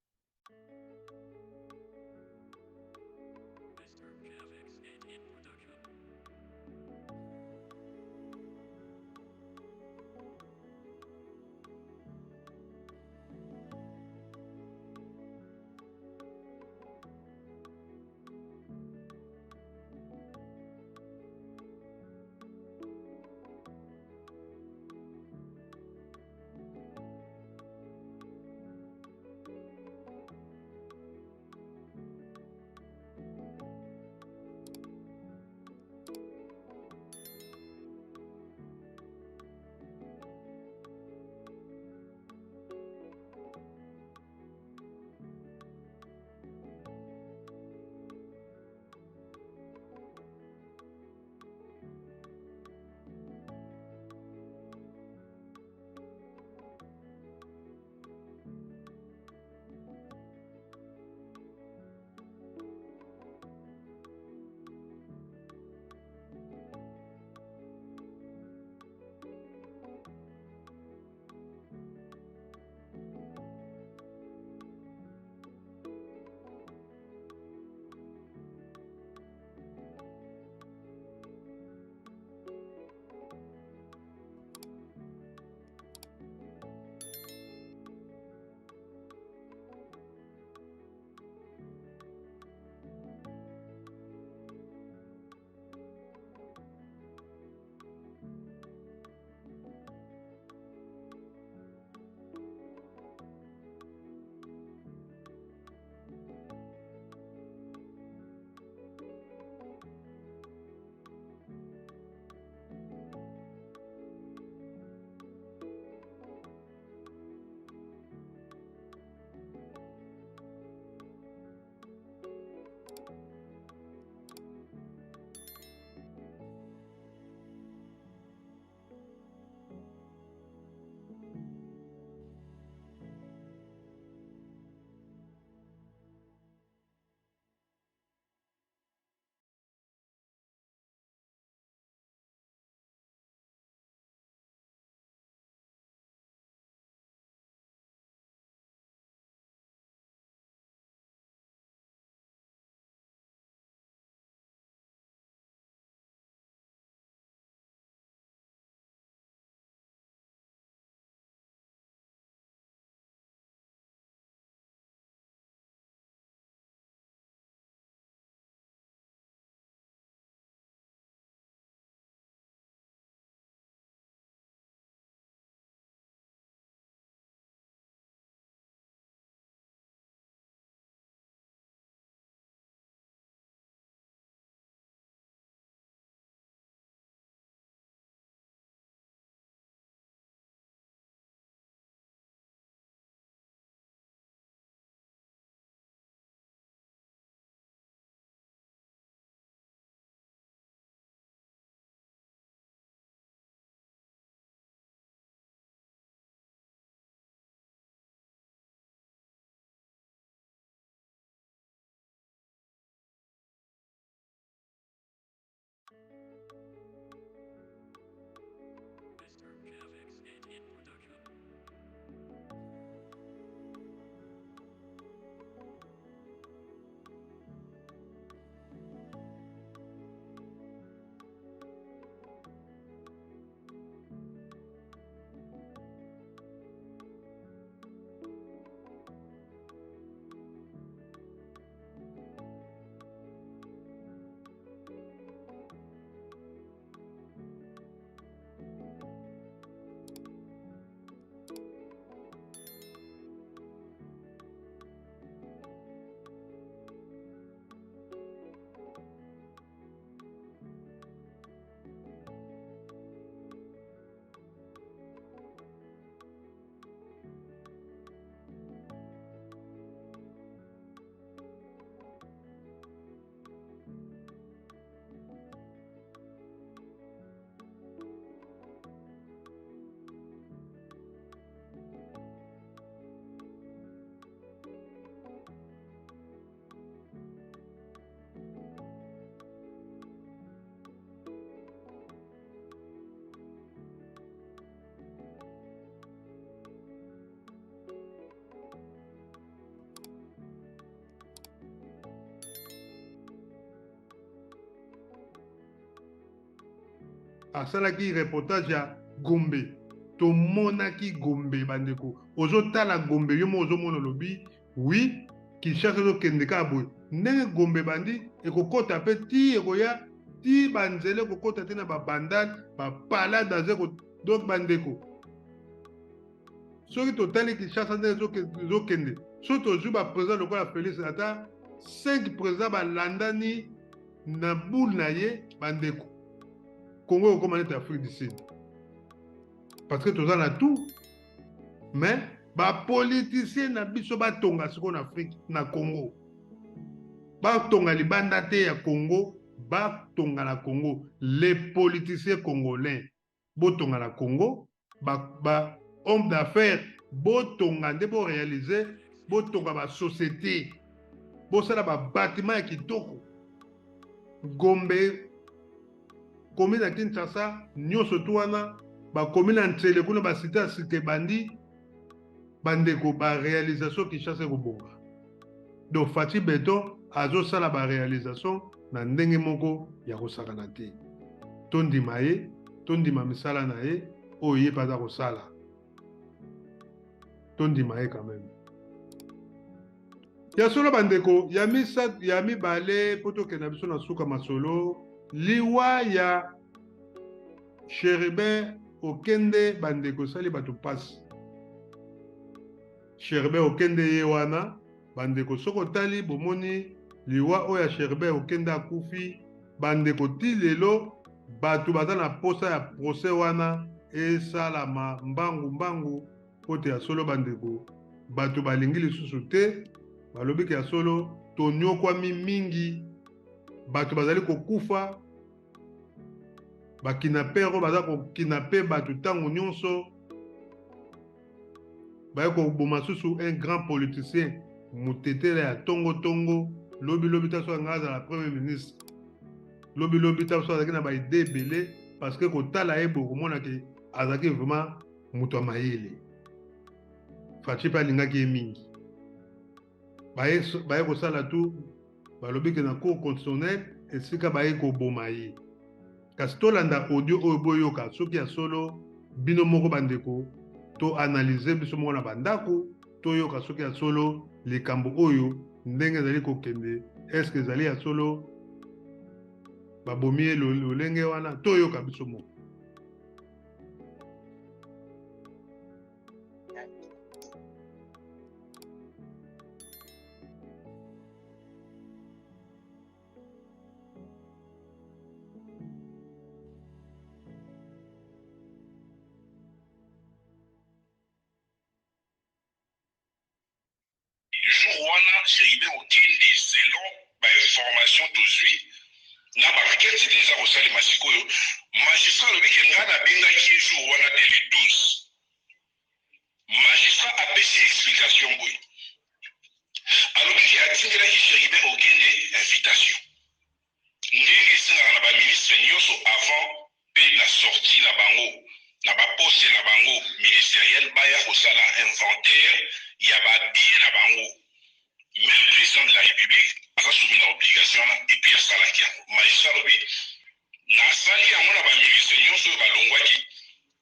asalaki reportage ya Gombe tomonaki Gombe bandeko ozotala Gombe yo mo ozomona lobi oui Kinshasa ezokende kaka boye ndenge Gombe bandi ekokota mpe ti ekoya ti banzele ekokota te na babandale bapalade aze donc bandeko soki totali Kinshasa ndenge ezokende soki tozwi baprésident lokola Félix ata 5 président balandani na boule na ye bandeko Congo ekokoma neti Afrique du Sud parce que toza na tout mais bapoliticien na biso batonga siko na Afrique na Congo batonga libanda te ya Congo batonga na Congo les politiciens congolais botonga na Congo ba homme d'affaires botonga nde bo réaliser botonga ba société bosala ba bâtiment ya kitoko Gombe commune ya Kinshasa nyonso to wana bakomi na ntsele kuna basite ya site bandi bandeko baréalisation Kinshasa ekobonga donc Fati Beton azosala baréalisation na ndenge moko ya kosakana te tondima ye tondima misala na ye oyo ye mpe aza kosala tondima ye quand même ya solo bandeko ya mibale mpo tokenda biso na suka masolo liwa ya Cherubin okende bandeko sali bato pasi Cherubin okende ye wana bandeko soko tali bomoni liwa oyo ya Cherubin okende akufi bandeko ti lelo bato baza na posa ya procès wana esalama mbangu pote ya solo bandeko bato balingi lisusu te balobiki ya solo tonyokwami mingi bato bazali kokufa bakinapero baza kokinape bato ntango nyonso baye koboma susu un grand politicien motetele ya tongo lobi taso anga azala premier ministre lobi taso azalaki na baide ebele parce que kotala ye boye komona ke azalaki vraiment moto ya mayele Faci mpe alingaki ye mingi baye kosala tu balobiki na cour constitutionnelle esika baye koboma ye kasi tolanda audio oyo boyoka soki ya solo bino moko bandeko to analyse biso moko na bandako toyoka soki ya solo likambo oyo ndenge ezali kokende eske ezali ya solo babomi ye lolenge wana toyoka biso moko Cherubin okende selon bainformation tozwi na barequête déjà kosalema sikoyo magistrat alobiki nga nabengaki jour wana te le 12 magistrat apesi explication boye alobiki atindelaki Cherubin okende invitation ndenge esengaka na baministre nyonso avant mpe na sorti na bango na baposte na bango ministériel baya kosala inventaire ya babie na bango. Même le président de la République a soumis une obligation et puis à ça la magistrat lobi na sali ya mona ba ministre nyonso ba longwaki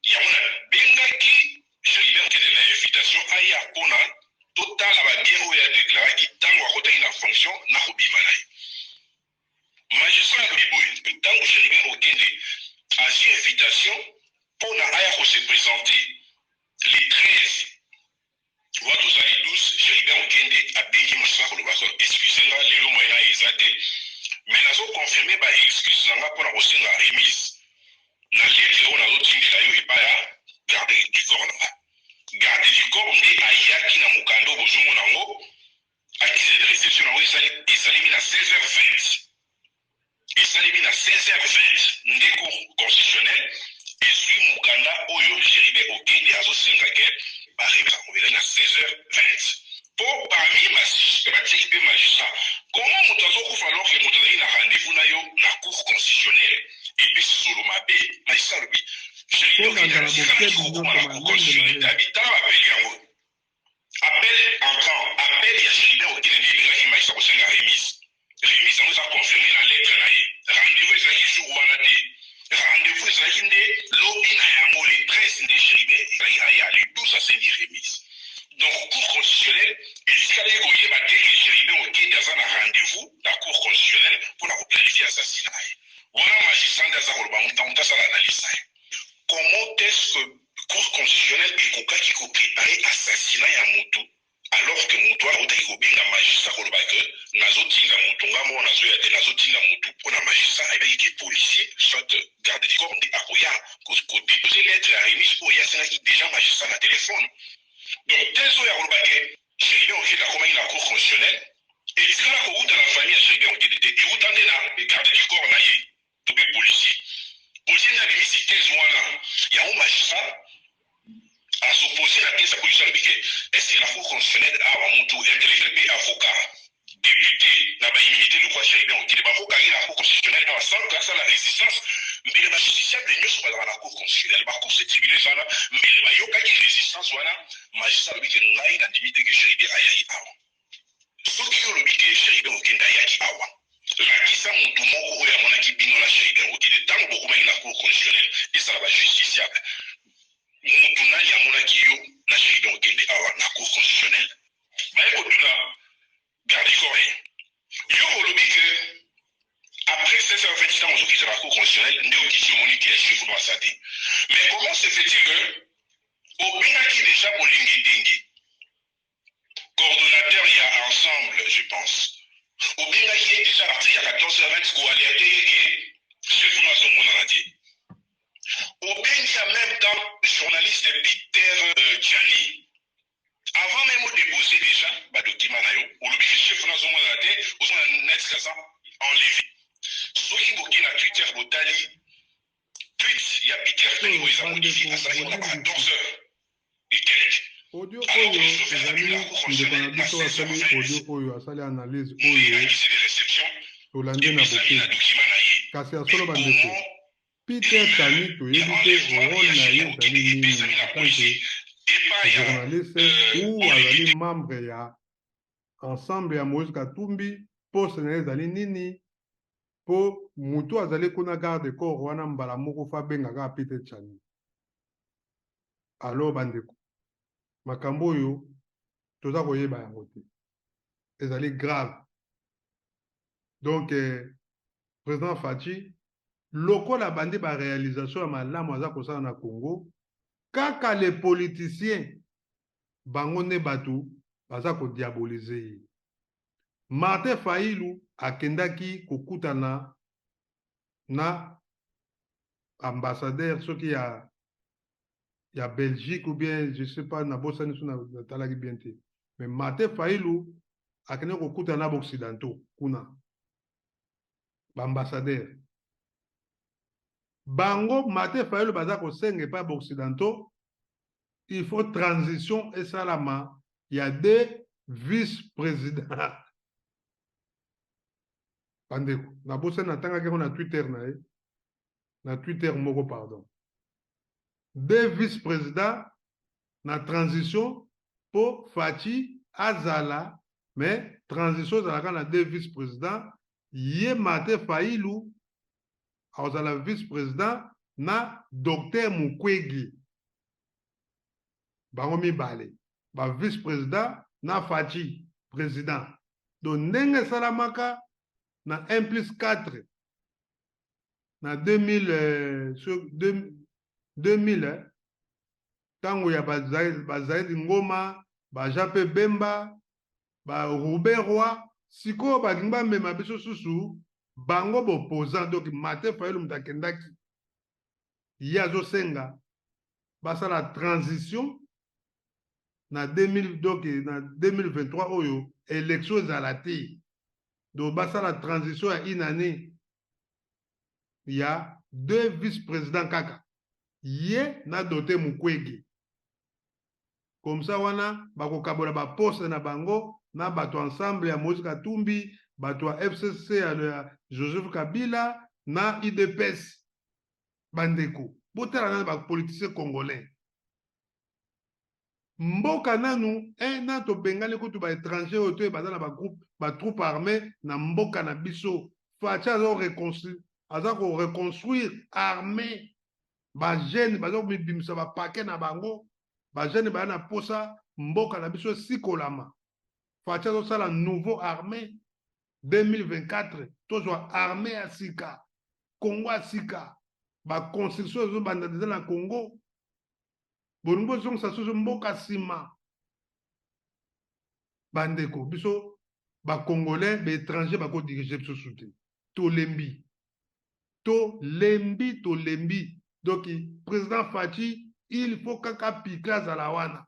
ya mona bengaki Cherubin okende na invitation aya pona total ba bien oya déclarer ki tango akota ina fonction na kobima na ye magistrat lobi boye tango Cherubin okende asi invitation pona aya ko se présenter les 13 Voit aux années 12, Cherubin okende abengi magistrat kolobaka excusez-nga lelo moyena ezate mais nazo confirmer ba excuse nanga pona kosenga remise na lettre oyo nazotindela yo epaya garde du corps nanga garde du corps nde ayaki na mokando bozomona yango accusé de réception nango esalemi na 16h20 esalemi na 16h20 nde cour constitutionnel ezwi mokanda oyo Cherubin okende azosenga ke on est à 16h20. Pour parmi ma magistrat, comment nous avons fait alors que nous avons un rendez-vous dans la cour constitutionnelle et puis sur le mapé, magistrat, oui, j'ai eu un appel entrant, appel il y a Cherubin au Guinée, il y a un magistrat qui a remise. Remise, on nous a confirmé la lettre. Rendez-vous, il y a un jour où on a dit. Rendez-vous, il y a Donc, Cour constitutionnelle, et si elle est goyée, bah, dès que Chéribin Okende a un rendez-vous, la Cour constitutionnelle, pour la planifier l'assassinat. Voilà, magistrat d'Azakoloba, on t'a ça l'analyse. Comment est-ce que Cour constitutionnelle est kokaki ko préparer assassinat ya Moutou, alors que Moutou a otaki ko benga magistrat koloba que nazotinga Moutou ngamo nazotinga Moutou pour la magistrat avec que policier soit garde du corps ndi akoya ko déposer lettre à remise pour ya sena qui déjà magistrat na téléphone. Donc tezo ya koloba que Chéribin Okende a commis la Cour constitutionnelle et il sera ko uta la famille ya Chéribin Okende et utande na garde du corps na ye to be policier. Policier na limisi tezo wana ya un magistrat à s'opposer à la caisse à position est-ce que la Cour constitutionnelle a un intellectuel avocat, député, n'a pas immunité de quoi Chéribin Okende. Il faut qu'il la Cour constitutionnelle sans grâce à la résistance, mais les justiciables ne sont pas dans la Cour constitutionnelle. La Cour c'est tribunal, mais il y a une résistance, magistrat le dit n'a pas limité que Chéribin aïe awa. Ce qui est le dit que Chéribin Okende aïe awa. La kisa Moutou moko oya monaki bino la Chéribin Okende. Tant que beaucoup la Cour constitutionnelle, et ça va justiciable. Moutou nani amonaki yo na Chéribin Okende awa na Cour constitutionnelle. Mais écoute là, gardez corps. Yo olobi que après 16h20 ans, aujourd'hui, c'est la Cour constitutionnelle, n'est au Monique et chef de Saté. Mais comment se fait-il que, au Benaki déjà Bolingi Dingi, coordonnateur, il y a ensemble, je pense. Au Benaki est déjà parti, il y a 14h20 pour alerter et chef de Saté. Au Benaki, en même temps, le journaliste Peter Tiani, avant même de déposer déjà, le document, au lobby chef de Saté, au sein de Net enlevé. Ce qui est na Twitter, Botali, tweet, il y a Peter Tiani, où ils ont modifié, ça y est, on a 14 heures et quelques. Audio oyo ezali ndeko na biso asali audio oyo asali analyse oyo tolandi na boke kasi asolo bandeko Peter Tiani toyebi te rôle na ye ezali nini en tant que journaliste ou azali membre ya ensemble ya Moïse Katumbi poste na ye ezali nini po mutu azali kuna garde corps wana mbala moko fa bengaka Peter Tiani. Alors bandeko makambo oyo toza koyeba yango te ezali grave. Donc président Fachi lokola bandi ba réalisation ya malamu aza kosala na Congo kaka les politiciens bango ne batu baza ko diaboliser. Martin Fayulu akendaki kokutana na ambassadeur soki ya Belgique ou bien je sais pas na bosani suna talaki bien te, mais Martin Fayulu akendaki kokutana na occidentaux kuna ba ambassadeur bango. Martin Fayulu baza kosenga pa ba occidentaux il faut transition et salama, il y a deux vice-présidents. Bandeko na bosani natangaki na Twitter na Twitter moko pardon. Deux vice-présidents na transition pour Fachi Azala, mais transition zalaka na deux vice-présidents ye Martin Fayulu azala vice-président na Docteur Mukwege bango mibale ba vice-président na Fachi président. Donc ndenge salamaka na 1+4 na 2000 tango ya Bazaïd Ngoma, Bajape Bemba, Robert Roy, siko bagimba mema biso susu, bango opposant. Donc Martin Fayulu mtakendaki yazo senga basa la transition na 2000 donc na 2023 oyo élection zalati. Donc basa la transition à une année. Il y a deux vice-présidents kaka. Ye na doté Mukwege. Comme ça wana bako kabola ba poste na bango na bato ensemble ya Moïse Katumbi, bato ya FCC ya Joseph Kabila na IDPS bandeko. Botala na ba politiciens congolais. Mboka nanu na to bengale kutu ba étranger oto ba na ba groupe ba troupe armée na mboka na biso. Facha zo reconstruire armée ba jeune ba zo bimisa ba paquet na bango bajene baya na posa mboka na biso sikolama faci azosala nouveau armée 2024 tozwa armée ya sika Congo ya sika baconstruction ezobanda deja na Congo bolingi bozongisa soso mboka nsima bandeko biso bacongolais baétranger bakodirige biso su te tolembi donc président Faci il faut kaka pika azala wana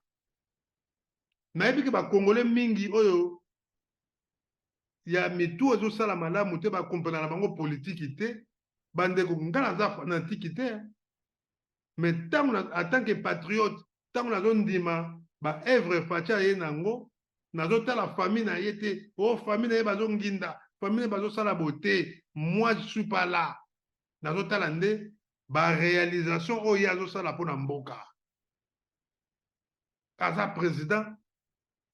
nayebi ke bacongolais mingi oyo ya mitu ezosala malamu te bakomprena na bango politiki te bandeko nga naza fanatiki te mais ntango en tant que patriote ntango nazondima baevre Faci aye nango nazotala famille na ye te o famille na ye bazonginda famille bazosala bote moi je suis pas là nazotala nde baréalisation oyo ye azosala mpo na mboka aza président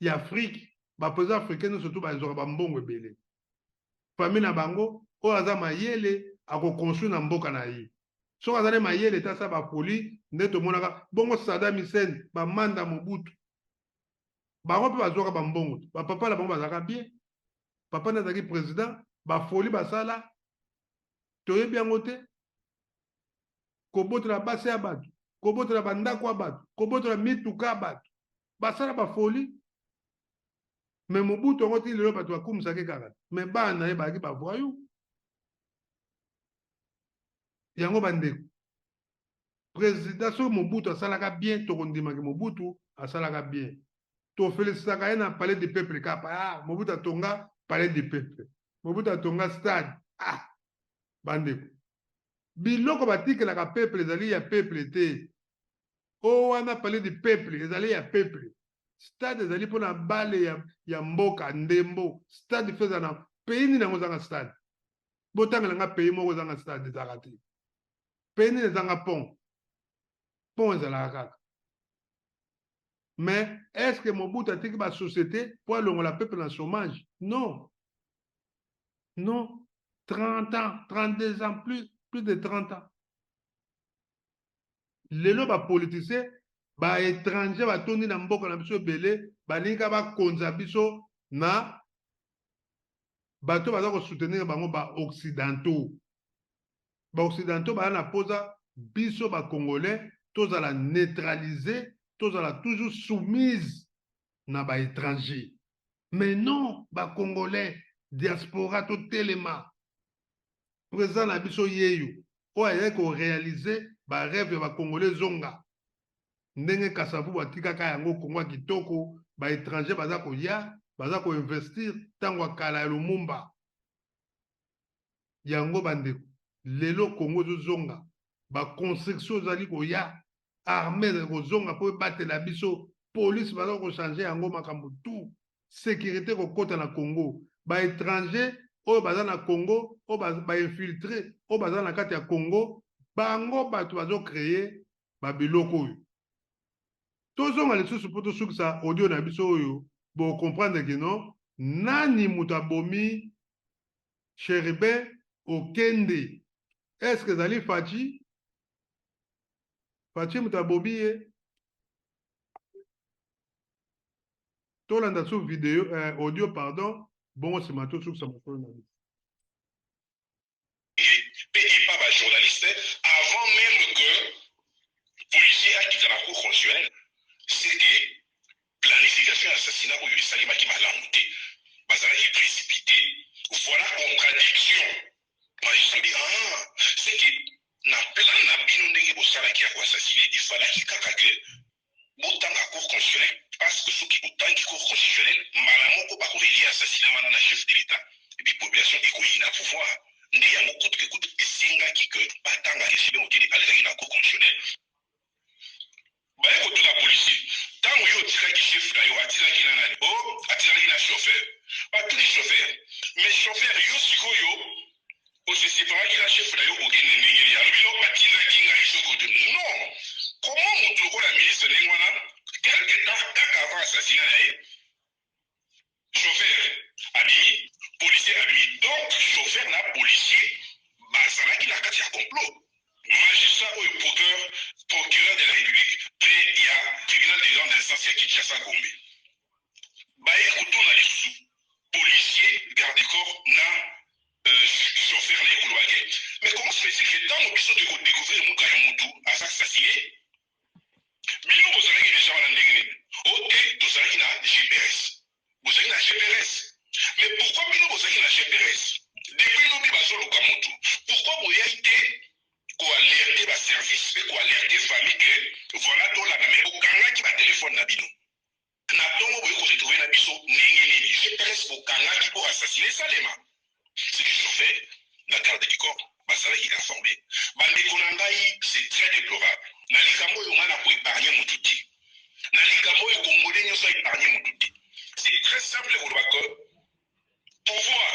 ya Afrique baprésident africain nyonso to bazwaka bambongo ebele famille na bango oyo aza mayele akoconstruire na mboka na ye soki azali mayele te asa bapoli nde tomonaka bongo Saddam Hussein bamanda Mobutu bango mpe bazwaka bambongo bapapa na bango bazalaka bien papa nde azalaki président bafoli basala toyebi yango te kobotela basi ya bato kobotela bandako ya bato kobotela mituka ya bato basala bafoli me Mobutu yango ti lelo bato bakumisaki kaka me bana ye bazalaki bavoyo yango bandeko président soki Mobutu asalaka bien tokondimaki Mobutu asalaka bien tofélicitataka ye na palais du peuple kapa Mobutu atonga palais du peuple Mobutu atonga stade bandeko biloko batikelaka peuple ezali ya peuple te o wana palais du peuple ezali ya peuple stade ezali mpona bale ya mboka ndembo stade fe eza na pays nini yango ezanga stade botangela nga pays moko ezanga stade ezalaka te pays nini ezanga pont ezalaka kaka mais est-ce que Mobutu atiki basociété po alongola peuple na chômage? Non 30 ans 32 ans plus de 30 ans lelo bapoliticien baétranger batondi na mboka na biso ebele balingi bakonza biso na bato baza kosoutenir bango baoccidentaux baya na poza biso bacongolais tozala neutralisé tozala toujours soumise na baétranger mais non bacongolais diaspora totelema président na biso yeyo oyo ayaki koréalize barêve ya bacongolais zonga ndenge Kasavubu atikaka yango Kongo kitoko baétranger baza koya baza koinvestir ntango akala ya Lumumba yango bandeko lelo Kongo ezozonga baconstruction ezali koya armée ezali kozonga mpo ebatela biso police baza kochange yango makambo tu sécurité kokota na Kongo baétranger oyo baza na Congo oyo bainfiltre oyo baza na kati ya Congo bango bato bazocreye babiloko oyo tozonga lisusu mpo tosukisa audio na biso oyo bocomprendre ke non nani moto abomi Chérubin Okende est-ce que ezali Faci moto abomi ye tolanda su video audio pardon bongo nsima tosukisa mokolo na biso et pas ba journaliste avant même que policier a quitté la cour constitutionnelle c'est que planification assassinat ou le salima qui m'a lamonté bazalaki précipité voilà contradiction moi je me dis c'est que na plan na bino ndenge bosalaki ya koassassiner il fallait kaka que botanga cour constitutionnelle parce que soki botangi cour constitutionnelle malamoko bakorelie assassinat wana na chef de l'état et puis population ekoyi na pouvoir nde yango kutu ke kutu esengaki ke batanga Chérubin Okende alezaki na cour constitutionnelle baye kotuna policier ntango yo otikaki chef na yo atikaki na nani atikaki na chauffeur batuni chauffeur mais chauffeur yo sikoyo oseseparaki na chef na yo Okende ndenge nini alobi no atindaki ngai sokoto non comment moto lokola ministre ndenge wana quelque temps kaka avant assassinat na ye chauffeur abimi policier abimi donc chauffeur na policier bazalaki na kati ya complot magistrat oyo procureur de la république près il y a tribunal de grande instance ya Kinshasa Gombe. Baye kotuna lisusu policier garde corps na chauffeur na yekolobake. Mais comment se fait-il que dans biso de découvrir muka ya mutu asa assassiné? Bino bozalaki déjà wana ndenge nini? Ok, tozalaki na GPS. Bozalaki na GPS. Mais pourquoi bino bozalaki na GPS? Depuis lobi bazoluka mutu. Pourquoi boyai te koalerte ba service pe koalerte famille que voilà tolanda mais okangaki ba téléphone na bino? Na tongo boye ko retrouver na biso ndenge nini? GPS okangaki pour assassiner Salema. C'est du chauffeur, la garde du corps, bazalaki informé. Bandeko na ngai, c'est très déplorable. Na likambo yo ngana ko épargner mututi. Na likambo yo congolais nyoso épargner mututi. C'est très simple pour le pouvoir.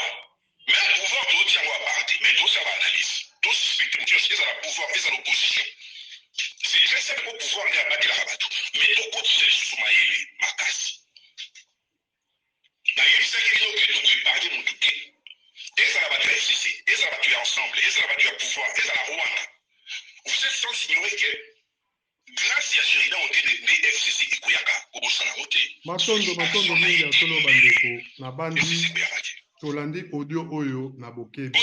Même pouvoir tout tient à partir, mais tout ça va analyse. Tout spectrum ils ont le pouvoir, ils ont l'opposition. C'est très simple pour pouvoir aller abattre la rabatou. Mais tout côté c'est sous maïli, ma casse. Na yeli ça qui dit que tu peux épargner mututi. Et ça va battre FCC, et ça va battre ensemble, et ça va battre pouvoir, et ça va Rwanda. Vous êtes sans ignorer que grâce à Sheridan au de FCC et Kouyaka, au Bosana Ote. Matondo mingi ya solo bandeko na bandi tolandi audio oyo na bokebi.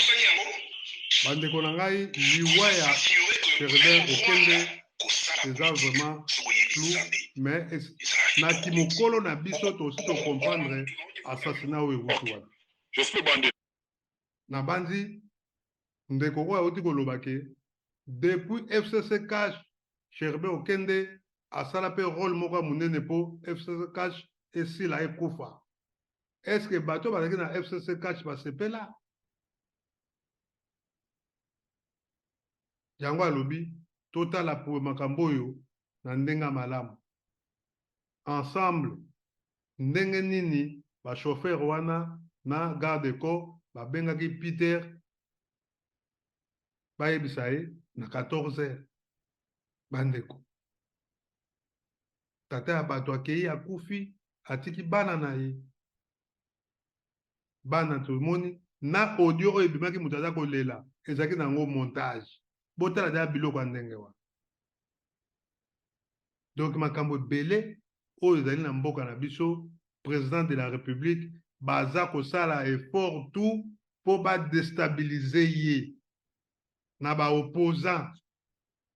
Bandeko na ngai liwa ya Sheridan Okende eza vraiment flou mais na kimokolo na biso tosi to comprendre assassinat oyo ewuti wana. Na bandi ndeko oyo auti koloba ke depuis FCC cash Sheridan Okende asala pe rôle moko ya monene po FCC cash esila ekufa. Est-ce que bato bazalaki na FCC cash basepela? Yango alobi totala po makambo oyo na ndenge malamu. Ensemble ndenge nini ba chauffeur wana na garde corps babengaki Peter bayebisa ye na 14h bandeko. Tata ya bato akei akufi atiki bana na ye. Bana tomoni na audio oyo ebimaki moto aza kolela ezalaki nango montage. Botala deya biloko ya ndenge wana. Donc makambo ebele oyo ezali na mboka na biso président de la république baza kosala effort tout po badestabilize ye na baopposant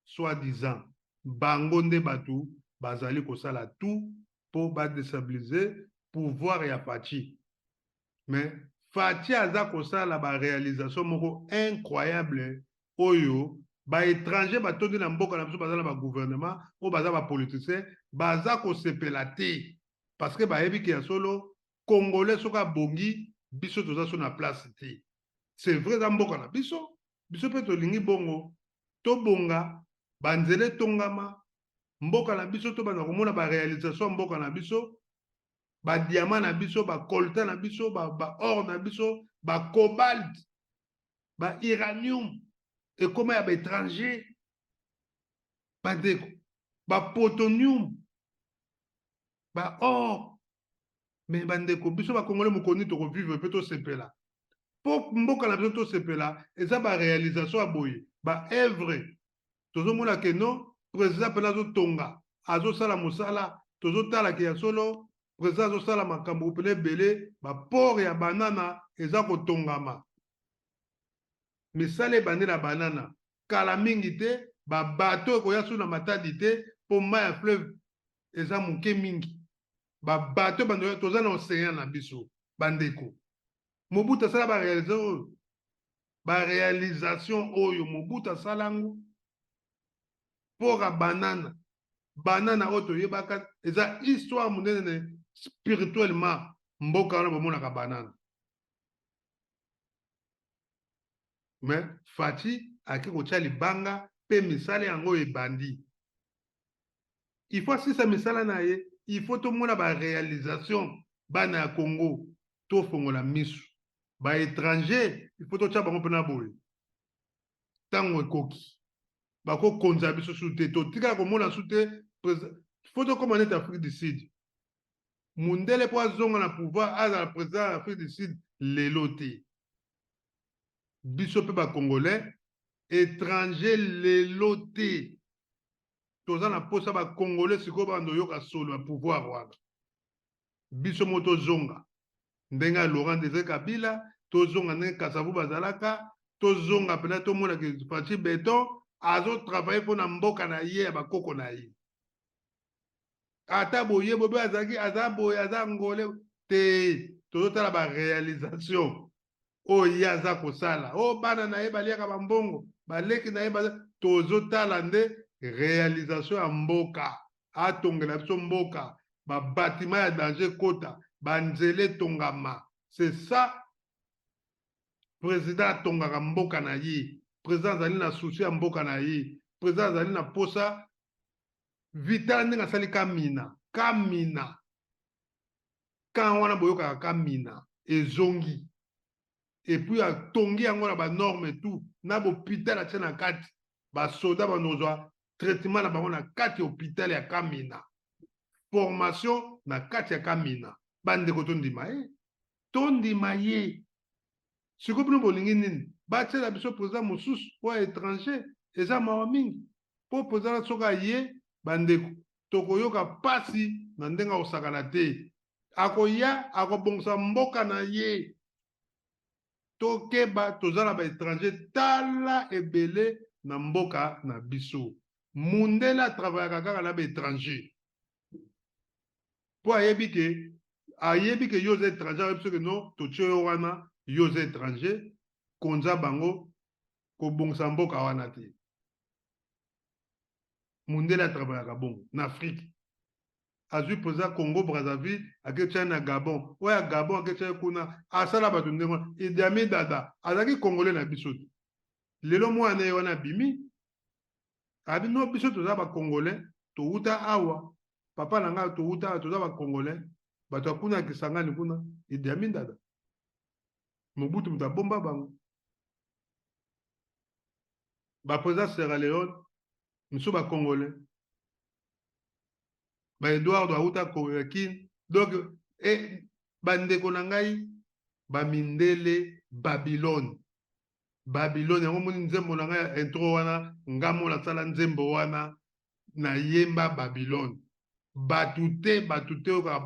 soi-disant bango nde bato bazali kosala tout po badestabilize pouvoir ya Faci. Mais Faci aza kosala ba réalisation moko incroyable oyo ba étranger batondi na mboka na biso bazala ba gouvernement o baza ba politicien baza kosepela te parce que bayebi ki ya solo congolais soka bongi biso toza so na place te. C'est vrai za mboka na biso pe tolingi bongo to bonga banzele tongama mboka na biso to bana komona ba réalisation mboka na biso ba diamant na biso ba coltan na biso ba or na biso ba cobalt ba uranium et comment ya ba étranger bandeko ba plutonium ba or mais bandeko biso ba congolais mokoni to ko vivre pe to sepela po mboka na biso to sepela eza ba réalisation ya boye ba œuvre tozomona ke non président pena zo tonga azo sala mosala tozo tala ke ya solo président zo sala makambo pele belé ba port ya banana eza ko tongama misale bande na banana kala mingi te ba bateau ko ya suna matadi te po ma ya fleuve eza muke mingi ba bateau bande toza na océan na biso bandeko Mobutu sala ba réalisation oyo Mobutu salango pour a banana oto yebaka eza histoire monene spirituellement mboka wana bomona ka banana mais Faci aki kotia libanga pe misala yango ebandi il faut si sa misala na ye il faut to mona ba réalisation bana ya Congo to fongola misu ba étranger il faut to tia bango pena boye tango ekoki bako konza biso sute to tika komona sute photo comme en Afrique du Sud mundele po azonga na pouvoir azala président d'Afrique du Sud lelo te biso pe ba congolais étranger lelo te toza na posa ba congolais siko bando yoka solo ya pouvoir wana biso mo tozonga ndenge ya Laurent Désiré Kabila tozonga ndenge Kasavu bazalaka tozonga pena tomona ke Faci Beton azo travailler mpona mboka na ye ya bakoko na ye ata boye bobe azalaki aza boye aza ngole te tozotala baréalisation oyo ye aza kosala o bana na ye baliaka bambongo baleki na ye tozotala nde réalisation ya mboka atongela biso mboka babatima ya danger kota banzele tongama c'est ça président atongaka mboka na ye président azali na susi ya mboka na ye président azali na posa vitala ndenge asali kamina kan wana boyokaka kamina ezongi epuis atongi yango na banorme tout na bohôpital atie na kati basoda banozwa traitement na bango na kati ya hôpital ya kamina formation na kati ya kamina bandeko tondima ye sikoyo bino bolingi nini batiela biso président mosusu oyo étranger eza mawa mingi mpo président soki aye bandeko tokoyoka pasi na ndenge akosakana te akoya akobongisa mboka na ye tokeba toza na baétranger tala ebele na mboka na biso mundele atravaillaka kaka na baétranger mpo ayebi ke yo oza étranger ayebi soki no totie yo wana yo oza étranger konza bango kobongisa mboka wana te mundele atravaillaka bongo na Afrique azwi président Congo Brazzaville aketia na Gabon oyo ya Gabon aketia kuna asala bato ndenge wana Idi Amin Dada azalaki congolais na biso te lelo mwana ye wana bimi abi no biso toza bacongolais touta awa papa na ngai touta awa toza bacongolais bato akuna Kisangani kuna Idi Amin Dada Mobutu mutu abomba bango baprésident Sierra Leone miso bacongolais Edouard auta Korekin donc bandeko na ngai bamindele Babylone yango moni nzembo na ngai intro wana ngamo na sala nzembo wana na yemba Babylone batute oka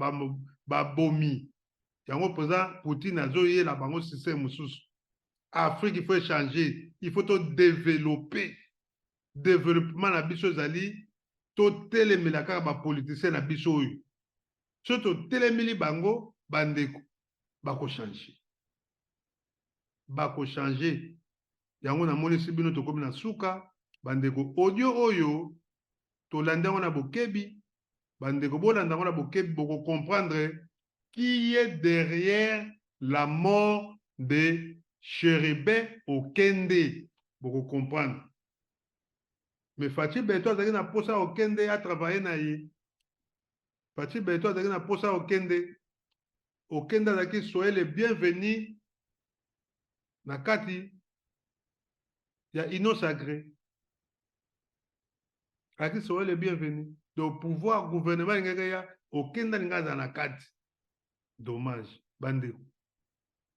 babomi yango président Poutine azoyela bango système mosusu Afrique il faut échanger il faut développer développement na biso ezali totelemela kaka bapoliticien na biso oyo so totelemeli bango bandeko bakochange yango namonisi bino tokomi na suka bandeko audio oyo tolanda yango na bokebi bandeko bolanda yango na bokebi bokocomprendre qui est derrière la mort de Chérubin Okende bokocomprendre. Mais Faci Beton azalaki na posa Okende a travaillé na ye. Faci Beton azalaki na posa Okende. Okende azalaki soyez les bienvenus na kati ya Ino Sacré. Azalaki soyez les bienvenus. Donc pouvoir gouvernement ngeke ya Okende ngaza na kati. Dommage bandeko.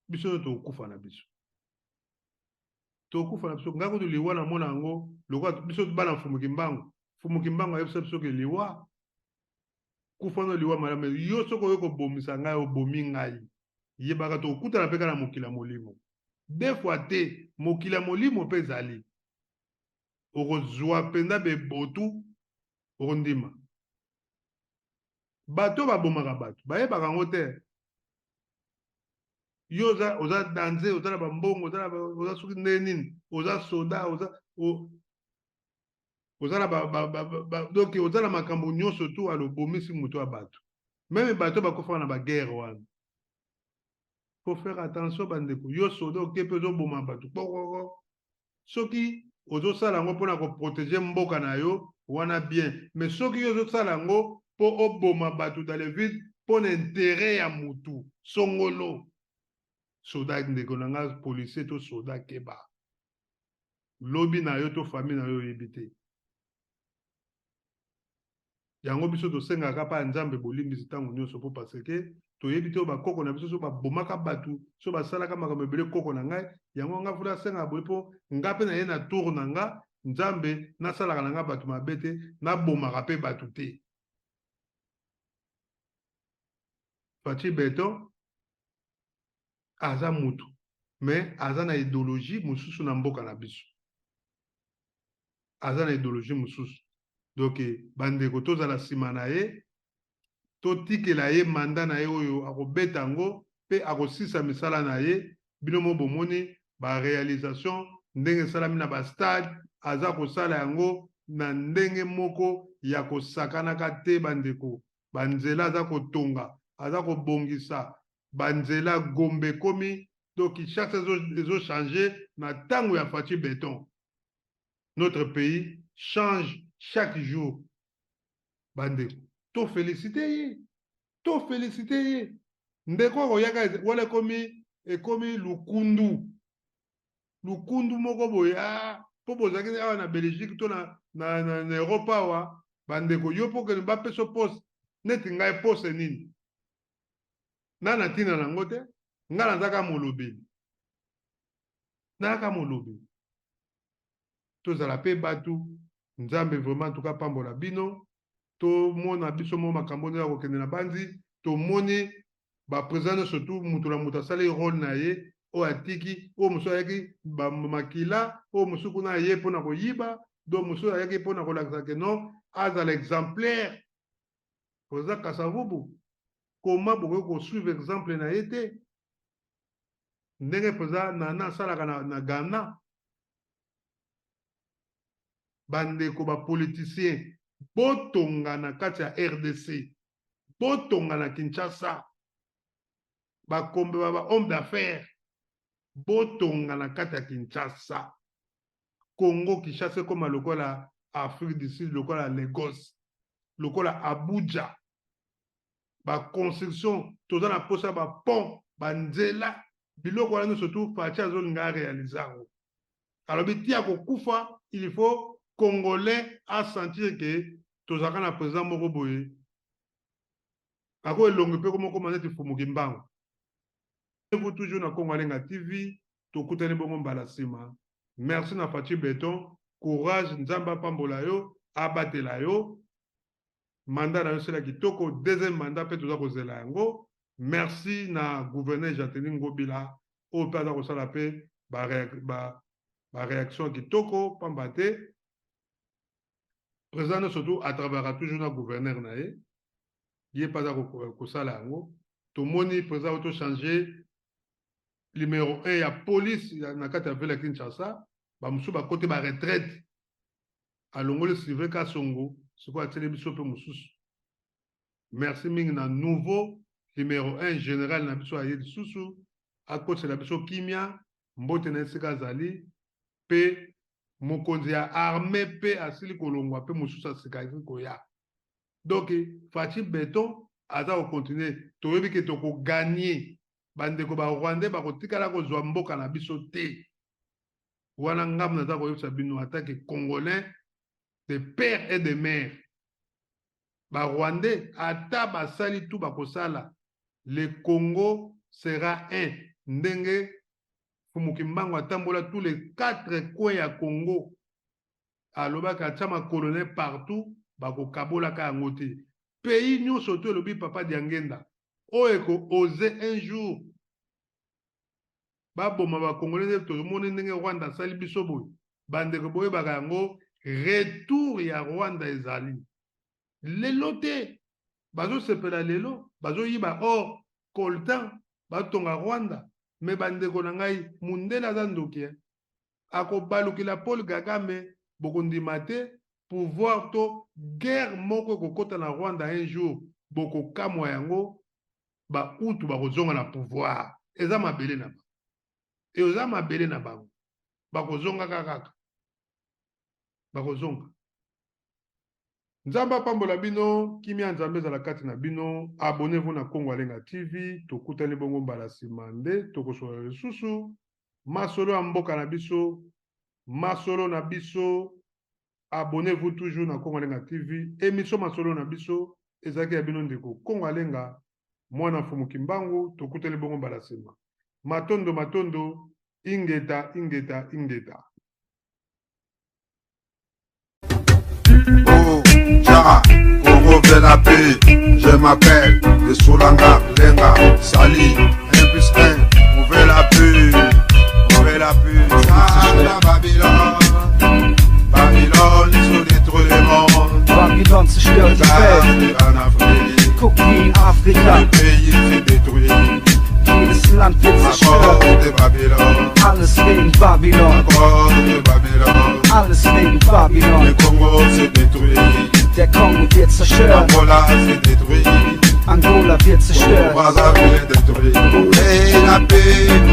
Biso to kufa na biso. Tokufa na biso ngako to liwa na mona ngo lokwa biso bana fumukimbango ayebisa biso ke liwa kufa no liwa malame yo soko yo ko bomisa ngai obomi ngai yebaka to kutana peka na mokila molimo deux fois te mokila molimo pe zali okozwa penda be botu okondima bato babomaka bato bayebaka ngo te yo oza danse oza na bambongo oza soki ndenge nini oza soda oza na donc oza na makambo nyonso tu alobomisi moto ya bato meme bato bakofaka na baguerre wana faut faire attention bandeko yo soda oke mpe ozoboma bato kpokoko soki ozosala yango mpona koprotege mboka na yo wana bien mais soki yo ozosala yango mpo oboma bato dans le vide mpona intérêt ya mutu songolo soda ndeko na nga policier to soda keba lobi na yo to famille na yo oyebi te yango biso tosengaka pa nzambe bolimbisi ntango nyonso mpo parce ke toyebi te oyo bakoko na biso so babomaka bato so basalaka makambo ebele koko na ngai yango nga fula asengaka boye mpo nga mpe na ye na tour na nga nzambe nasalaka na nga bato mabe te nabomaka mpe bato te. Faci Beton aza mutu mais aza na idéologie mosusu na mboka na biso, aza na idéologie mosusu. Donc bandeko tozala nsima na ye, totikela ye manda na ye oyo akobeta yango mpe akosisa misala na ye. Bino mo bomoni baréalisation ndenge esalami na bastade, aza kosala yango na ndenge moko ya kosakanaka te bandeko. Banzela aza kotonga, aza kobongisa banzela, Gombe komi donc chaque changer na tango ya Faci Beton. Notre pays change chaque jour bandeko. To féliciter ye, to féliciter ye. Ndeko koyaka wala ekomi lukundu, lukundu moko boye po bozaki awa na Belgique to na Europe awa bandeko yo po ke ba peso poste neti ngai poste nini na tina nango te nga nazaka molobi, naka molobi. Tozala pe batu nzambe vraiment en tout cas pambola bino. To mona biso mo makambo ya kokende na banzi, to moni ba président surtout mutu na mutu asali rôle na ye o atiki o muso ayaki ba makila o musu kuna ye pona koyiba do muso ayaki pona kolakisa ke non aza l'exemplaire poza Kasavubu. Comment bokoki kosuivre exemple na ye te ndenge poza nana asalaka na Ghana. Bandeko ba politicien botonga na kati ya RDC, botonga na Kinshasa, bakombe ba homme d'affaires botonga na kati ya Kinshasa. Congo Kinshasa koma lokola Afrique du Sud, lokola Lagos, lokola Abuja. Ba construction toza na posa ba pont banzela biloko wana surtout Faci azolinga réaliser. Alors bitia kokufa, il faut Congolais à sentir que tozaka na président moko boye ako elongo pe komo komana te fumuki mbango. Vous toujours na Congo Alenga TV tokutani bongo mbala sima. Merci na Faci Beton, courage, nzamba pambola yo, abatela yo. Mandat na yo sela kitoko, deuxième mandat pe toza kozela yango. Merci na gouverneur Jateli Ngobila o pe aza kosala pe ba réaction kitoko pambate. Président surtout à travers toujours na gouverneur na ye. Yé pas à kosala yango. To moni président auto changer numéro 1 ya police na kati ya vile Kinshasa. Ba musu ba côté ba retraite. Alongole Sylvain Kasongo, c'est quoi télévision pe mususu. Merci mingi na nouveau numéro 1 général na biso aye susu. À côté na biso Kimia, mbote na sika zali pe mokonzi ya armée pe asili kolongwa pe mususu asika koya. Donc Faci Beton aza ko continuer toyebi ke to ko gagner bandeko ba Rwandais ba kotikala ko zwa mboka na biso te. Wana ngam na za ko yebisa bino attaque congolais de père et de mère. Ba Rwandais ata basali tout ba kosala, le Congo sera un. Ndenge Fumuki Mbango atambola tous les 4 coins ya Congo. Aloba ka chama colonel partout bako kabola ka ngote. Pays nyonso to lobi papa Diangenda. O eko oser un jour. Ba boma ba congolais to moni ndenge Rwanda sali biso boy. Bandeko boye baka yango retour ya Rwanda ezali. Lelo te. Bazo sepela lelo, bazo yiba or coltan, batonga Rwanda. Me bandeko na ngai mundela za ndoki ako balukila Paul Kagame bokondima te pouvoir to guerre moko kokota na Rwanda un jour boko kamwa yango ba utu bakozonga na pouvoir eza mabele na ba eza mabele na bango bakozonga kaka bakozonga. Nzamba pambola bino, Kimia Nzambe za la kati na bino, abonnez-vous na Congo Alenga TV, tokutani bongo mbala simande, tokosola lisusu, masolo ya mboka na biso, masolo na biso, abonnez-vous toujours na Congo Alenga TV, émission masolo na biso, ezaki ya bino ndeko, Congo Alenga, mwana Fumuki Mbangu, tokutani bongo mbala sima. Matondo, ingeta. Yara, Congo fait la paix. Je m'appelle de Soulanga, Lenga, Sali, 1+1, ouvrez la paix. Ouvrez la paix. Sala Babylone, Babylone, ils ont détruit le monde. Babylon zerstört die Welt. En Afrique, Guck wie in Afrika, le pays s'est détruit. jedes Land wird À cause zerstört. de Babylone, Alles wegen à Babylon, cause de Babylone. alles wegen Le Babylon. Congo s'est détruit. Der Kongo wird zerstört, Angola s'est détruit. Angola wird zerstört. Brazzaville est détruit. Ouvrez la paix,